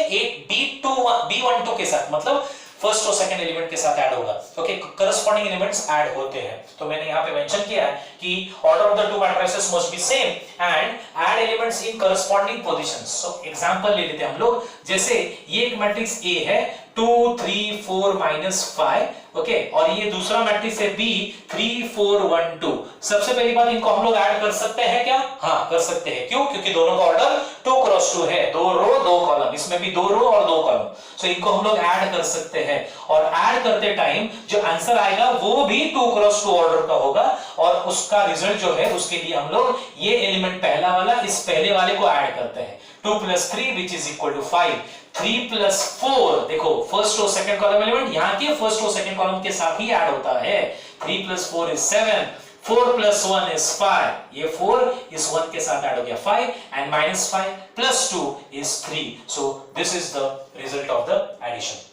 b12 के साथ, मतलब फर्स्ट और सेकंड एलिमेंट के साथ ऐड होगा. ओके, करस्पॉन्डिंग एलिमेंट्स ऐड होते हैं. तो मैंने यहाँ पे मेंशन किया है कि order of the two matrices must be same and add elements in corresponding positions. So example ले लेते हैं हम लोग. जैसे ये एक मैट्रिक्स A है 2 3 4 -5. ओके, और ये दूसरा मैट्रिक्स है B 3 4 1 2. सबसे पहली बात, इनको हम लोग ऐड कर सकते हैं क्या? हाँ, कर सकते हैं. क्यों? क्योंकि दोनों का ऑर्डर 2 क्रॉस 2 है, 2 रो 2 कॉलम. इसमें भी 2 रो और 2 कॉलम. सो इनको हम लोग ऐड कर सकते हैं, और ऐड करते टाइम जो आंसर आएगा वो भी 2 क्रॉस 2 ऑर्डर का होगा, और उसका रिजल्ट जो है उसके लिए हम लोग ये एलिमेंट पहला वाला इस पहले वाले को ऐड करते हैं. 2 + 3 which is equal to 5. 3 + 4, देखो फर्स्ट और सेकंड कॉलम एलिमेंट यहाँ के फर्स्ट और सेकंड कॉलम के साथ ही ऐड होता है. 3 + 4 is 7. 4 + 1 is 5. ये 4 इस 1 के साथ ऐड हो गया 5, and -5 + 2 is 3. So this is the result of the addition.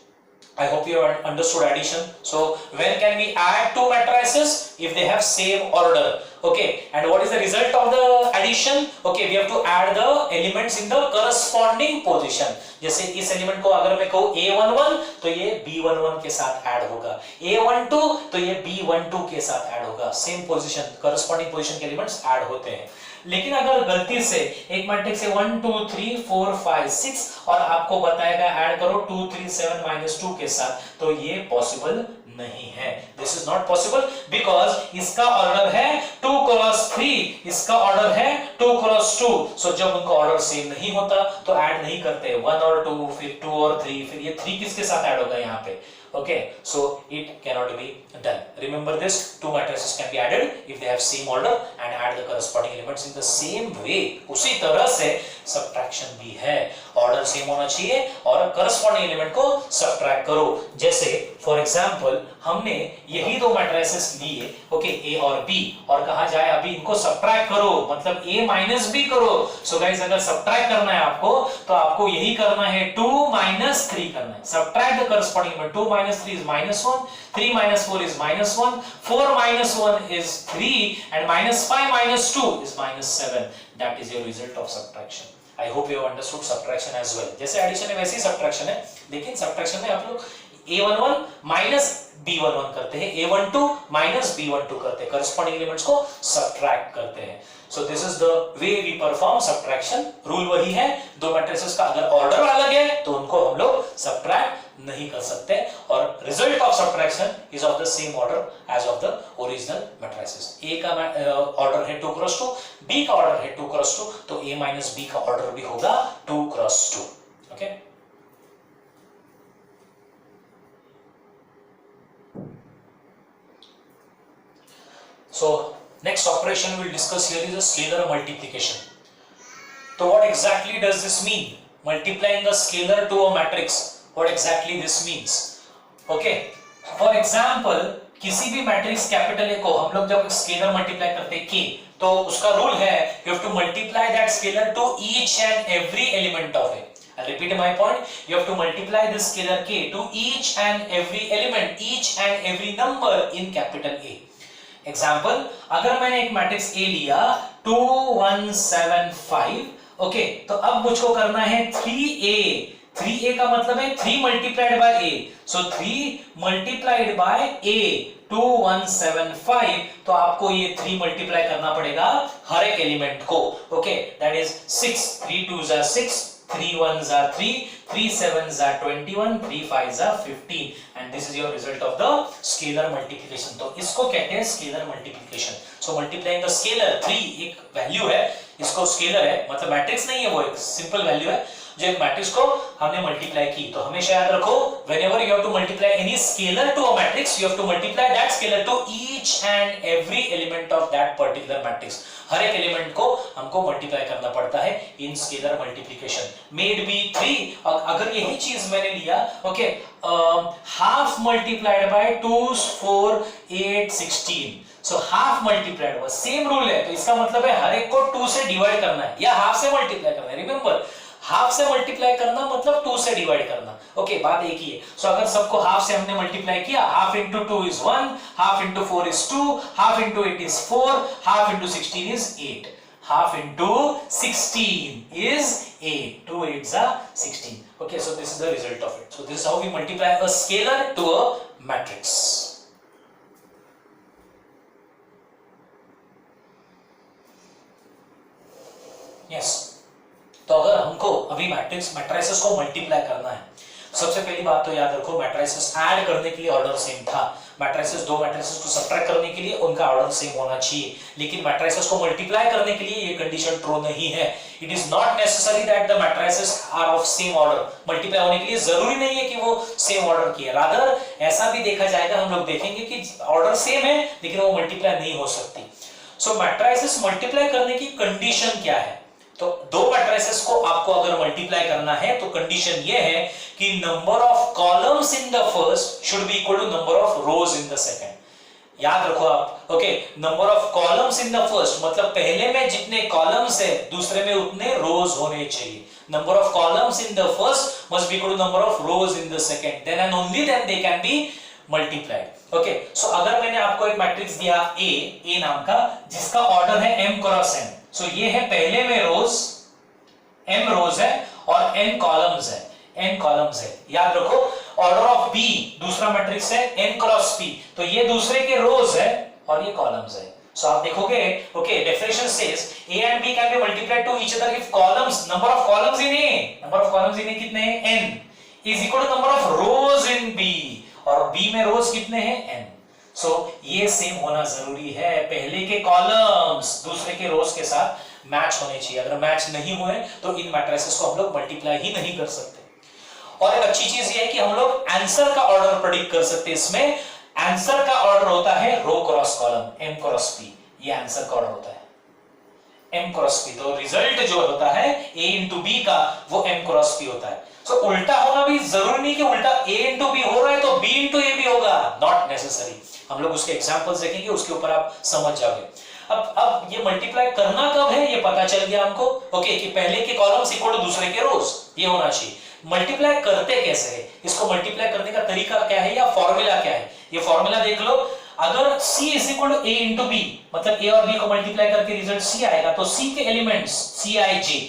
I hope you have understood addition. So when can we add two matrices? If they have same order. Okay, and what is the result of the addition? Okay, we have to add the elements in the corresponding position. जैसे इस एलिमेंट को अगर मैं कहूँ a11 तो ये b11 के साथ ऐड होगा, a12 तो ये b12 के साथ ऐड होगा. सेम पोजीशन, करस्पॉन्डिंग पोजीशन के एलिमेंट्स ऐड होते हैं. लेकिन अगर गलती से एक मैट्रिक्स है 1 2 3 4 5 6 और आपको बताएगा ऐड करो 2 3 7 -2 के साथ, तो ये पॉसिबल नहीं है. This is not possible because इसका ऑर्डर है 2 क्रॉस 3, इसका ऑर्डर है 2 क्रॉस 2. सो जब उनका ऑर्डर सेम नहीं होता तो ऐड नहीं करते. 1 और 2, फिर 2 और 3, फिर ये 3 किसके साथ ऐड होगा यहाँ पे? Okay, so it cannot be done. Remember this, two matrices can be added if they have same order and add the corresponding elements in the same way. उसी तरह से subtraction भी है, order same होना चाहिए और corresponding element को subtract करो. जैसे for example हमने यही दो matrices लिए, okay, A और B, और कहा जाए अभी इनको subtract करो, मतलब A minus B करो. So guys, अगर subtract करना है आपको तो आपको यही करना है, 2 - 3 करना है. Subtract the corresponding element. 2 - 3 is -1, 3 - 4 is -1, 4 - 1 is 3, and -5 - 2 is -7. That is your result of subtraction. I hope you have understood subtraction as well. जैसे addition है वैसे ही subtraction है, लेकिन subtraction में आप लोग a11 minus b11 करते हैं, a12 minus b12 करते हैं, corresponding elements को subtract करते हैं. So this is the way we perform subtraction. Rule वही है, दो matrices का अगर order अलग है तो उनको हम लोग subtract नहीं कर सकते, और result of subtraction is of the same order as of the original matrices. A का order है 2 क्रॉस 2, B का order है 2 क्रॉस 2, तो A minus B का order भी होगा 2 cross 2. Okay? So next operation we'll discuss here is a scalar multiplication. So what exactly does this mean? Multiplying a scalar to a matrix. What exactly this means? Okay. For example, किसी भी मैट्रिक्स कैपिटल ए को हम लोग जब स्केलर मल्टीप्लाई करते हैं k, तो उसका रूल है you have to multiply that scalar to each and every element of A. I'll repeat my point. You have to multiply this scalar k to each and every element, each and every number in capital A. Example, अगर मैंने एक मैट्रिक्स A लिया 2 1 7 5, ओके, तो अब मुझको करना है 3A. 3A का मतलब है 3 multiplied by A. So 3 multiplied by A 2 1 7 5, तो आपको ये 3 मल्टीप्लाई करना पड़ेगा हर एक एलिमेंट को. Okay, that is 6. 3 2s are 6, 3 1s are 3, 3 7s are 21, 3 5s are 15, and this is your result of the scalar multiplication. तो इसको कहते हैं scalar multiplication. So multiplying the scalar 3 एक वैल्यू है, इसको स्केलर है, मतलब मैट्रिक्स नहीं है, वो एक सिंपल वैल्यू है जो एक मैट्रिक्स को हमने मल्टीप्लाई की. तो हमेशा याद रखो, whenever you have to multiply any scalar to a matrix, you have to multiply that scalar to each and every element of that particular matrix. हर एक एलिमेंट को हमको मल्टीप्लाई करना पड़ता है इन स्केलर मल्टीप्लिकेशन. मेड बी 3, और अगर यही चीज मैंने लिया, okay, half multiplied by 2 4 8 16, so half multiplied हुआ, सेम रूल है. तो इसका मतलब है हर एक को 2 से डिवाइड करना है या हाफ से मल्टीप्लाई करना है. रिमेंबर, हाफ से मल्टीप्लाई करना मतलब 2 से डिवाइड करना. ओके, बात एक ही है. सो अगर सबको हाफ से हमने मल्टीप्लाई किया, half into 2 is 1, half into 4 is 2, half into 8 is 4, half into 16 is 8, half into 16 is 8. 2 8s are 16. Okay, so this is the result of it. So this is how we multiply a scalar to a matrix. Yes. तो अगर हमको अभी मैट्रिसेस को मल्टीप्लाई करना है, सबसे पहली बात तो याद रखो, मैट्रिसेस ऐड करने के लिए ऑर्डर सेम था. मैट्रिसेस, दो मैट्रिसेस को सब्ट्रैक्ट करने के लिए उनका ऑर्डर सेम होना चाहिए, लेकिन मैट्रिसेस को मल्टीप्लाई करने के लिए ये कंडीशन ट्रू नहीं है. It is not necessary that the matrices are of same order. Multiply होने के लिए जरूरी नहीं है कि वो सेम ऑर्डर की है. रादर ऐसा भी देखा जाएगा, हम लोग देखेंगे कि ऑर्डर सेम है लेकिन वो मल्टीप्लाई नहीं हो सकती. सो मैट्रिसेस मल्टीप्लाई करने की कंडीशन क्या है? तो दो मैट्रिसेस को आपको अगर मल्टीप्लाई करना है तो कंडीशन ये है कि number of columns in the first should be equal to number of rows in the second. याद रखो आप. Okay, number of columns in the first मतलब पहले में जितने कॉलम्स है दूसरे में उतने रोज होने चाहिए. Number of columns in the first must be equal to number of rows in the second, then and only then they can be multiplied. Okay, so अगर मैंने आपको एक मैट्रिक्स दिया ए नाम का, जिसका ऑर्डर है m क्रॉस n. सो ये है पहले में रोज, m रोज है और n कॉलम्स है. याद रखो, ऑर्डर ऑफ b दूसरा मैट्रिक्स है n क्रॉस p, तो ये दूसरे के रोज है और ये कॉलम्स है. सो आप देखोगे, okay, definition says a and b can be multiplied to each other if columns, number of columns in a कितने हैं? n is equal to number of rows in b, और b में रोज कितने हैं? n. सो ये सेम होना जरूरी है. पहले के कॉलम्स दूसरे के रोज के साथ मैच होने चाहिए. अगर मैच नहीं हुए तो इन मैट्रिसेस को हम लोग मल्टीप्लाई ही नहीं कर सकते. और एक अच्छी चीज ये है कि हम लोग आंसर का ऑर्डर प्रेडिक्ट कर सकते हैं. इसमें आंसर का ऑर्डर होता है row cross column, m cross p. ये आंसर का ऑर्डर होता है m क्रॉस p. तो रिजल्ट जो होता है a इंटू b का, वो m क्रॉस p होता है. सो उल्टा होना भी जरूरी नहीं कि उल्टा a इंटू b हो रहा है तो b इंटू a भी होगा. Not necessary. हम लोग उसके एग्जांपल्स देखेंगे, उसके ऊपर आप समझ जाओगे. अब ये मल्टीप्लाई करना कब है ये पता चल गया हमको. ओके, कि पहले के कॉलम्स इक्वल टू दूसरे के रोज, ये होना चाहिए. मल्टीप्लाई करते कैसे है, इसको मल्टीप्लाई करने का तरीका क्या है या फॉर्मूला क्या है, ये फॉर्मूला देख लो. अगर c is equal to a into b, मतलब a और b को मल्टीप्लाई करके रिजल्ट c आएगा, तो c के एलिमेंट्स Cij,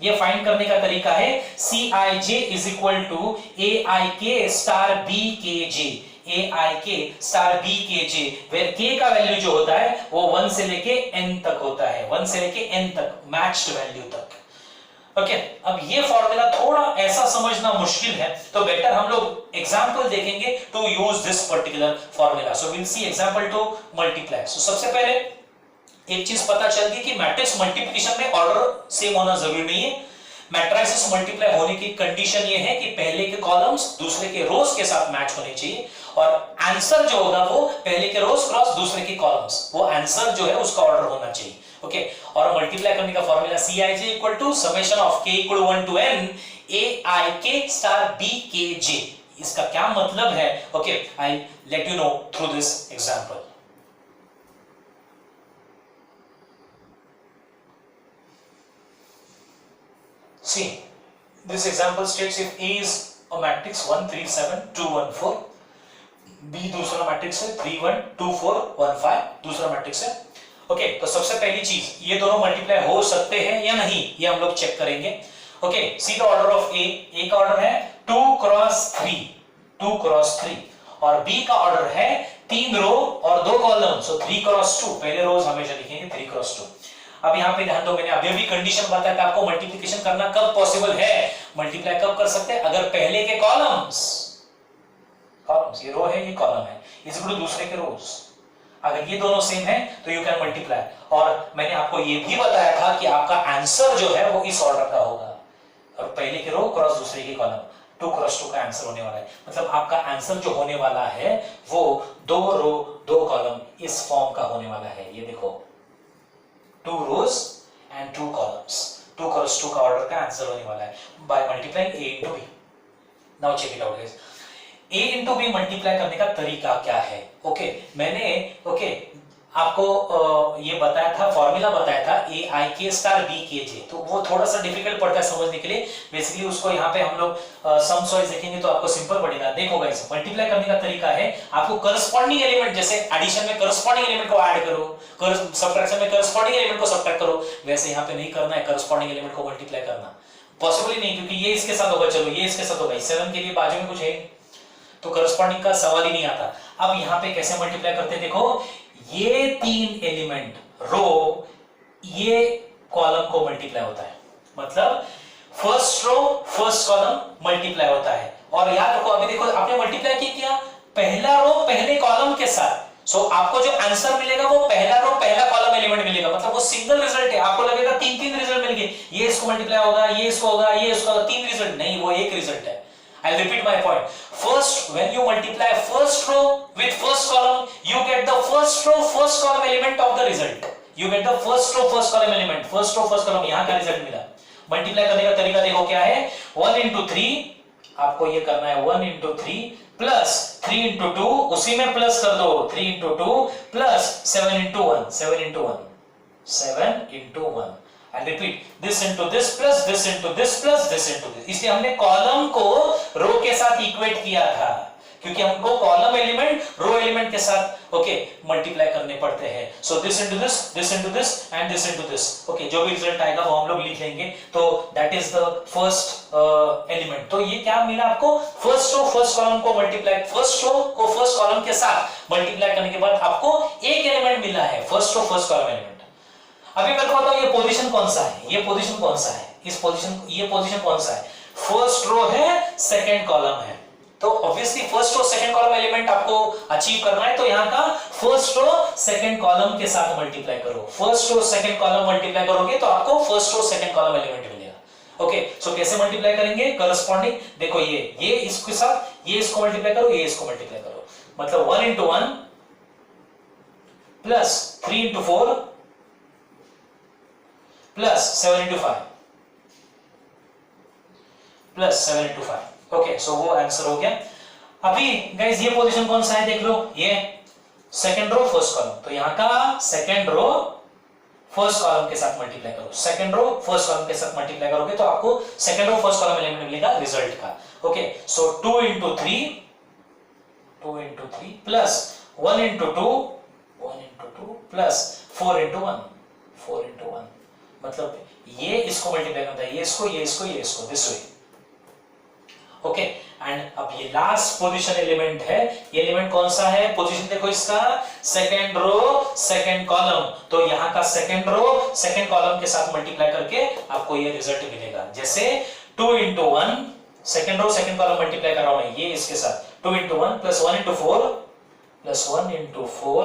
ये फाइंड करने का तरीका है Cij is equal to aik star bkj. aik star bkj, where k का वैल्यू जो होता है वो 1 से लेके n तक होता है, 1 से लेके n तक, मैच्ड वैल्यू तक. ओके, अब ये फॉर्मूला थोड़ा ऐसा समझना मुश्किल है, तो बेटर हम लोग एग्जांपल देखेंगे to use this particular formula. So will see example to multiply. So सबसे पहले एक चीज पता चल गई कि मैट्रिक्स मल्टीप्लिकेशन में ऑर्डर सेम होना जरूरी नहीं है. मैट्रिसेस मल्टीप्लाई होने की कंडीशन ये है कि पहले के कॉलम्स दूसरे के रोज के साथ मैच होने चाहिए, और आंसर जो होगा वो पहले के रोज क्रॉस दूसरे के कॉलम्स, वो आंसर जो है उसका ऑर्डर होना चाहिए. ओके, और मल्टीप्लाई करने का formula Cij equal to summation of k equal 1 to n aik star bkj. इसका क्या मतलब है? Okay, I let you know through this example. See, this example states if A is a matrix 1 3 7 2 1 4, B दूसरा मैट्रिक्स है 3 1 2 4 1 5 दूसरा मैट्रिक्स है. ओके, तो सबसे पहली चीज, ये दोनों मल्टीप्लाई हो सकते हैं या नहीं, ये हम लोग चेक करेंगे. Okay, see the order of A का ऑर्डर है 2 क्रॉस 3 और बी का ऑर्डर है 3 रो और 2 कॉलम, सो 3 क्रॉस 2. पहले रोज हमेशा लिखेंगे 3 क्रॉस 2. अब यहाँ पे ध्यान दो, मैंने अभी भी कंडीशन बताया था आपको, मल्टीप्लिकेशन करना कब पॉसिबल है, मल्टीप्लाई कब कर सकते हैं, अगर पहले के कॉलम्स, ये रो है ये कॉलम है, इस इक्वल टू दूसरे के रोज, अगर ये दोनों सेम है तो यू कैन मल्टीप्लाई. और मैंने आपको ये भी बताया था कि आपका आंसर जो है वो इस ऑर्डर का होगा, और पहले के रो क्रॉस दूसरे के कॉलम, 2 क्रॉस 2 का आंसर होने वाला है. मतलब आपका आंसर जो होने वाला है वो 2 रो 2 कॉलम इस फॉर्म का होने वाला है. ये देखो 2 rows and 2 columns, 2 cross 2 का ऑर्डर का आंसर होने वाला है by multiplying A into B. Now check it out guys. A into B multiply करने का तरीका क्या है? ओके, मैंने आपको ये बताया था, फॉर्मूला बताया था A I K star B K J, तो वो थोड़ा सा डिफिकल्ट पड़ता है समझने के लिए. बेसिकली उसको यहाँ पे हम लोग सम्स वाइज देखेंगे तो आपको सिंपल पड़ेगा. देखो गाइस, मल्टीप्लाई करने का तरीका है, आपको करस्पॉन्डिंग एलिमेंट, जैसे एडिशन में करस्पॉन्डिंग एलिमेंट को ऐड करो, सब्ट्रैक्शन में करस्पॉन्डिंग एलिमेंट को सब्ट्रैक्ट करो, वैसे यहाँ पे नहीं करना है करस्पॉन्डिंग एलिमेंट को मल्टीप्लाई करना, पॉसिबल ही नहीं, क्योंकि ये इसके साथ होगा, चलो ये इसके साथ होगा, 7 के लिए बाजू में कुछ है तो करस्पॉन्डिंग का सवाल ही नहीं आता. अब यहाँ पे कैसे मल्टीप्लाई करते हैं, देखो ये 3 एलिमेंट रो ये कॉलम को मल्टीप्लाई होता है, मतलब first row first column multiply होता है. और याद रखो, अभी देखो आपने मल्टीप्लाई किया पहला रो पहले कॉलम के साथ, सो आपको जो आंसर मिलेगा वो पहला रो पहला कॉलम एलिमेंट मिलेगा, मतलब वो सिंगल रिजल्ट है. आपको लगेगा 3 रिजल्ट मिल गए, ये इसको मल्टीप्लाई होगा, ये इसको होगा, ये इसको होगा, 3 रिजल्ट नहीं, वो एक रिजल्ट है. I'll repeat my point. First, when you multiply first row with first column, you get the first row first column element of the result. You get the first row first column element. First row first column यहाँ का रिजल्ट मिला. मल्टीप्लाई करने का तरीका देखो क्या है, 1 into 3, आपको ये करना है 1 into 3 प्लस 3 into 2, उसी में प्लस कर दो 3 into 2 plus 7 into 1, 7 into 1, 7 into 1. I repeat, this into this plus this into this plus this into this. इसलिए हमने कॉलम को रो के साथ इक्वेट किया था, क्योंकि हमको कॉलम एलिमेंट रो एलिमेंट के साथ मल्टीप्लाई करने पड़ते हैं. So this into this and this into this. जो भी रिजल्ट आएगा वो हम लोग लिख लेंगे. तो that is the first element. तो ये क्या मिला आपको, फर्स्ट रो फर्स्ट कॉलम को मल्टीप्लाई, फर्स्ट रो को फर्स्ट कॉलम के साथ मल्टीप्लाई करने के बाद आपको एक एलिमेंट मिला है, first row first column element. अभी मैं बताऊं ये पोजीशन कौन सा है, ये पोजीशन कौन सा है, ये पोजीशन कौन सा है, फर्स्ट रो है सेकंड कॉलम है. तो obviously first row second column element आपको अचीव करना है, तो यहाँ का फर्स्ट रो सेकंड कॉलम के साथ मल्टीप्लाई करो. First row second column multiply करोगे तो आपको first row second column element मिलेगा. ओके, सो कैसे मल्टीप्लाई करेंगे, करस्पॉन्डिंग, देखो ये इसके साथ, ये इसको मल्टीप्लाई करो, ये इसको मल्टीप्लाई करो, मतलब 1 into 1 plus 3 into 4 plus 7 into 5 plus 7 into 5. Okay, so वो आंसर हो गया. अभी गाइस ये पोजीशन कौन सा है देख लो, ये सेकंड रो फर्स्ट कॉलम, तो यहाँ का सेकंड रो फर्स्ट कॉलम के साथ मल्टीप्लाई करो, सेकंड रो फर्स्ट कॉलम के साथ मल्टीप्लाई करोगे तो आपको second row first column element मिलेगा रिजल्ट का. Okay, so 2 into 3 plus 1 into 2 plus 4 into 1, मतलब ये इसको मल्टीप्लाई करता है, ये इसको दिस वे. ओके, एंड अब ये लास्ट पोजीशन एलिमेंट है, ये एलिमेंट कौन सा है, पोजीशन देखो इसका, सेकंड रो सेकंड कॉलम, तो यहाँ का सेकंड रो सेकंड कॉलम के साथ मल्टीप्लाई करके आपको ये रिजल्ट मिलेगा. जैसे 2 into 1, second row second column multiply कर रहा हूं मैं, ये इसके साथ 2 into 1 plus 1 into 4 plus 1 into 4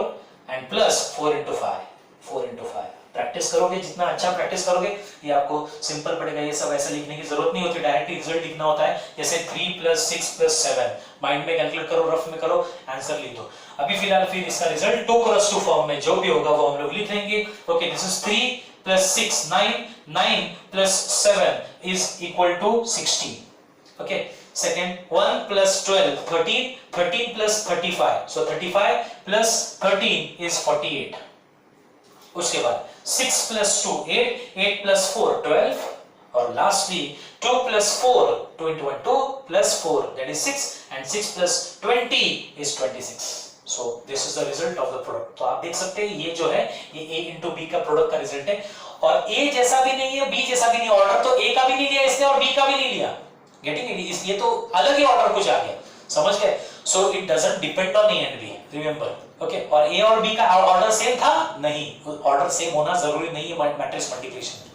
and plus 4 into 5. Practice करोगे, जितना अच्छा प्रैक्टिस करोगे ये आपको सिंपल पड़ेगा. ये सब ऐसे लिखने की जरूरत नहीं होती, डायरेक्ट रिजल्ट लिखना होता है. जैसे 3 + 6 + 7 माइंड में कैलकुलेट करो, रफ में करो, आंसर लिख दो. अभी फिलहाल फिर इसका रिजल्ट 2 क्रॉस 2 फॉर्म में जो भी होगा वो हम लोग लिख लेंगे. Okay, this is 3 + 6 9 + 7 is equal to 16. Okay, Second, 1 plus 12, 13, 13 plus 35. So 35 plus 13 is 48. उसके बाद 6 plus 2, 8, 8 plus 4, 12. और lastly 2 plus 4, 21, 2 plus 4, that is 6, and 6 plus 20 is 26. So this is the result of the product. तो आप देख सकते हैं ये जो है ये A into B का प्रोडक्ट का रिजल्ट है, और A जैसा भी नहीं है, B जैसा भी नहीं, ऑर्डर तो A का भी नहीं लिया इसने और B का भी नहीं लिया, गेटिंग इट, ये तो अलग ही ऑर्डर कुछ आ गया, समझ गए? So it doesn't depend on A and B, remember, okay? और A और B का ऑर्डर सेम था? नहीं, ऑर्डर सेम होना जरूरी नहीं है मैट्रिक्स मल्टीप्लिकेशन में.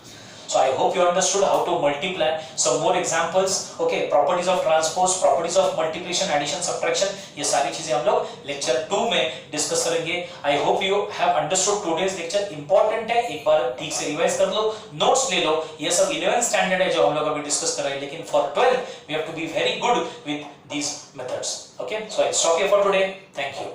So I hope you understood how to multiply. Some more examples, okay? Properties of transpose, properties of multiplication, addition, subtraction, ये सारी चीजें हम लोग लेक्चर 2 में डिस्कस करेंगे. I hope you have understood today's lecture. Important है, एक बार ठीक से रिवाइज कर लो, नोट्स ले लो. ये सब 11th स्टैंडर्ड है जो हम लोग अभी डिस्कस कर रहे हैं, लेकिन for 12 we have to be very good with these methods. Okay? So I stop here for today. Thank you.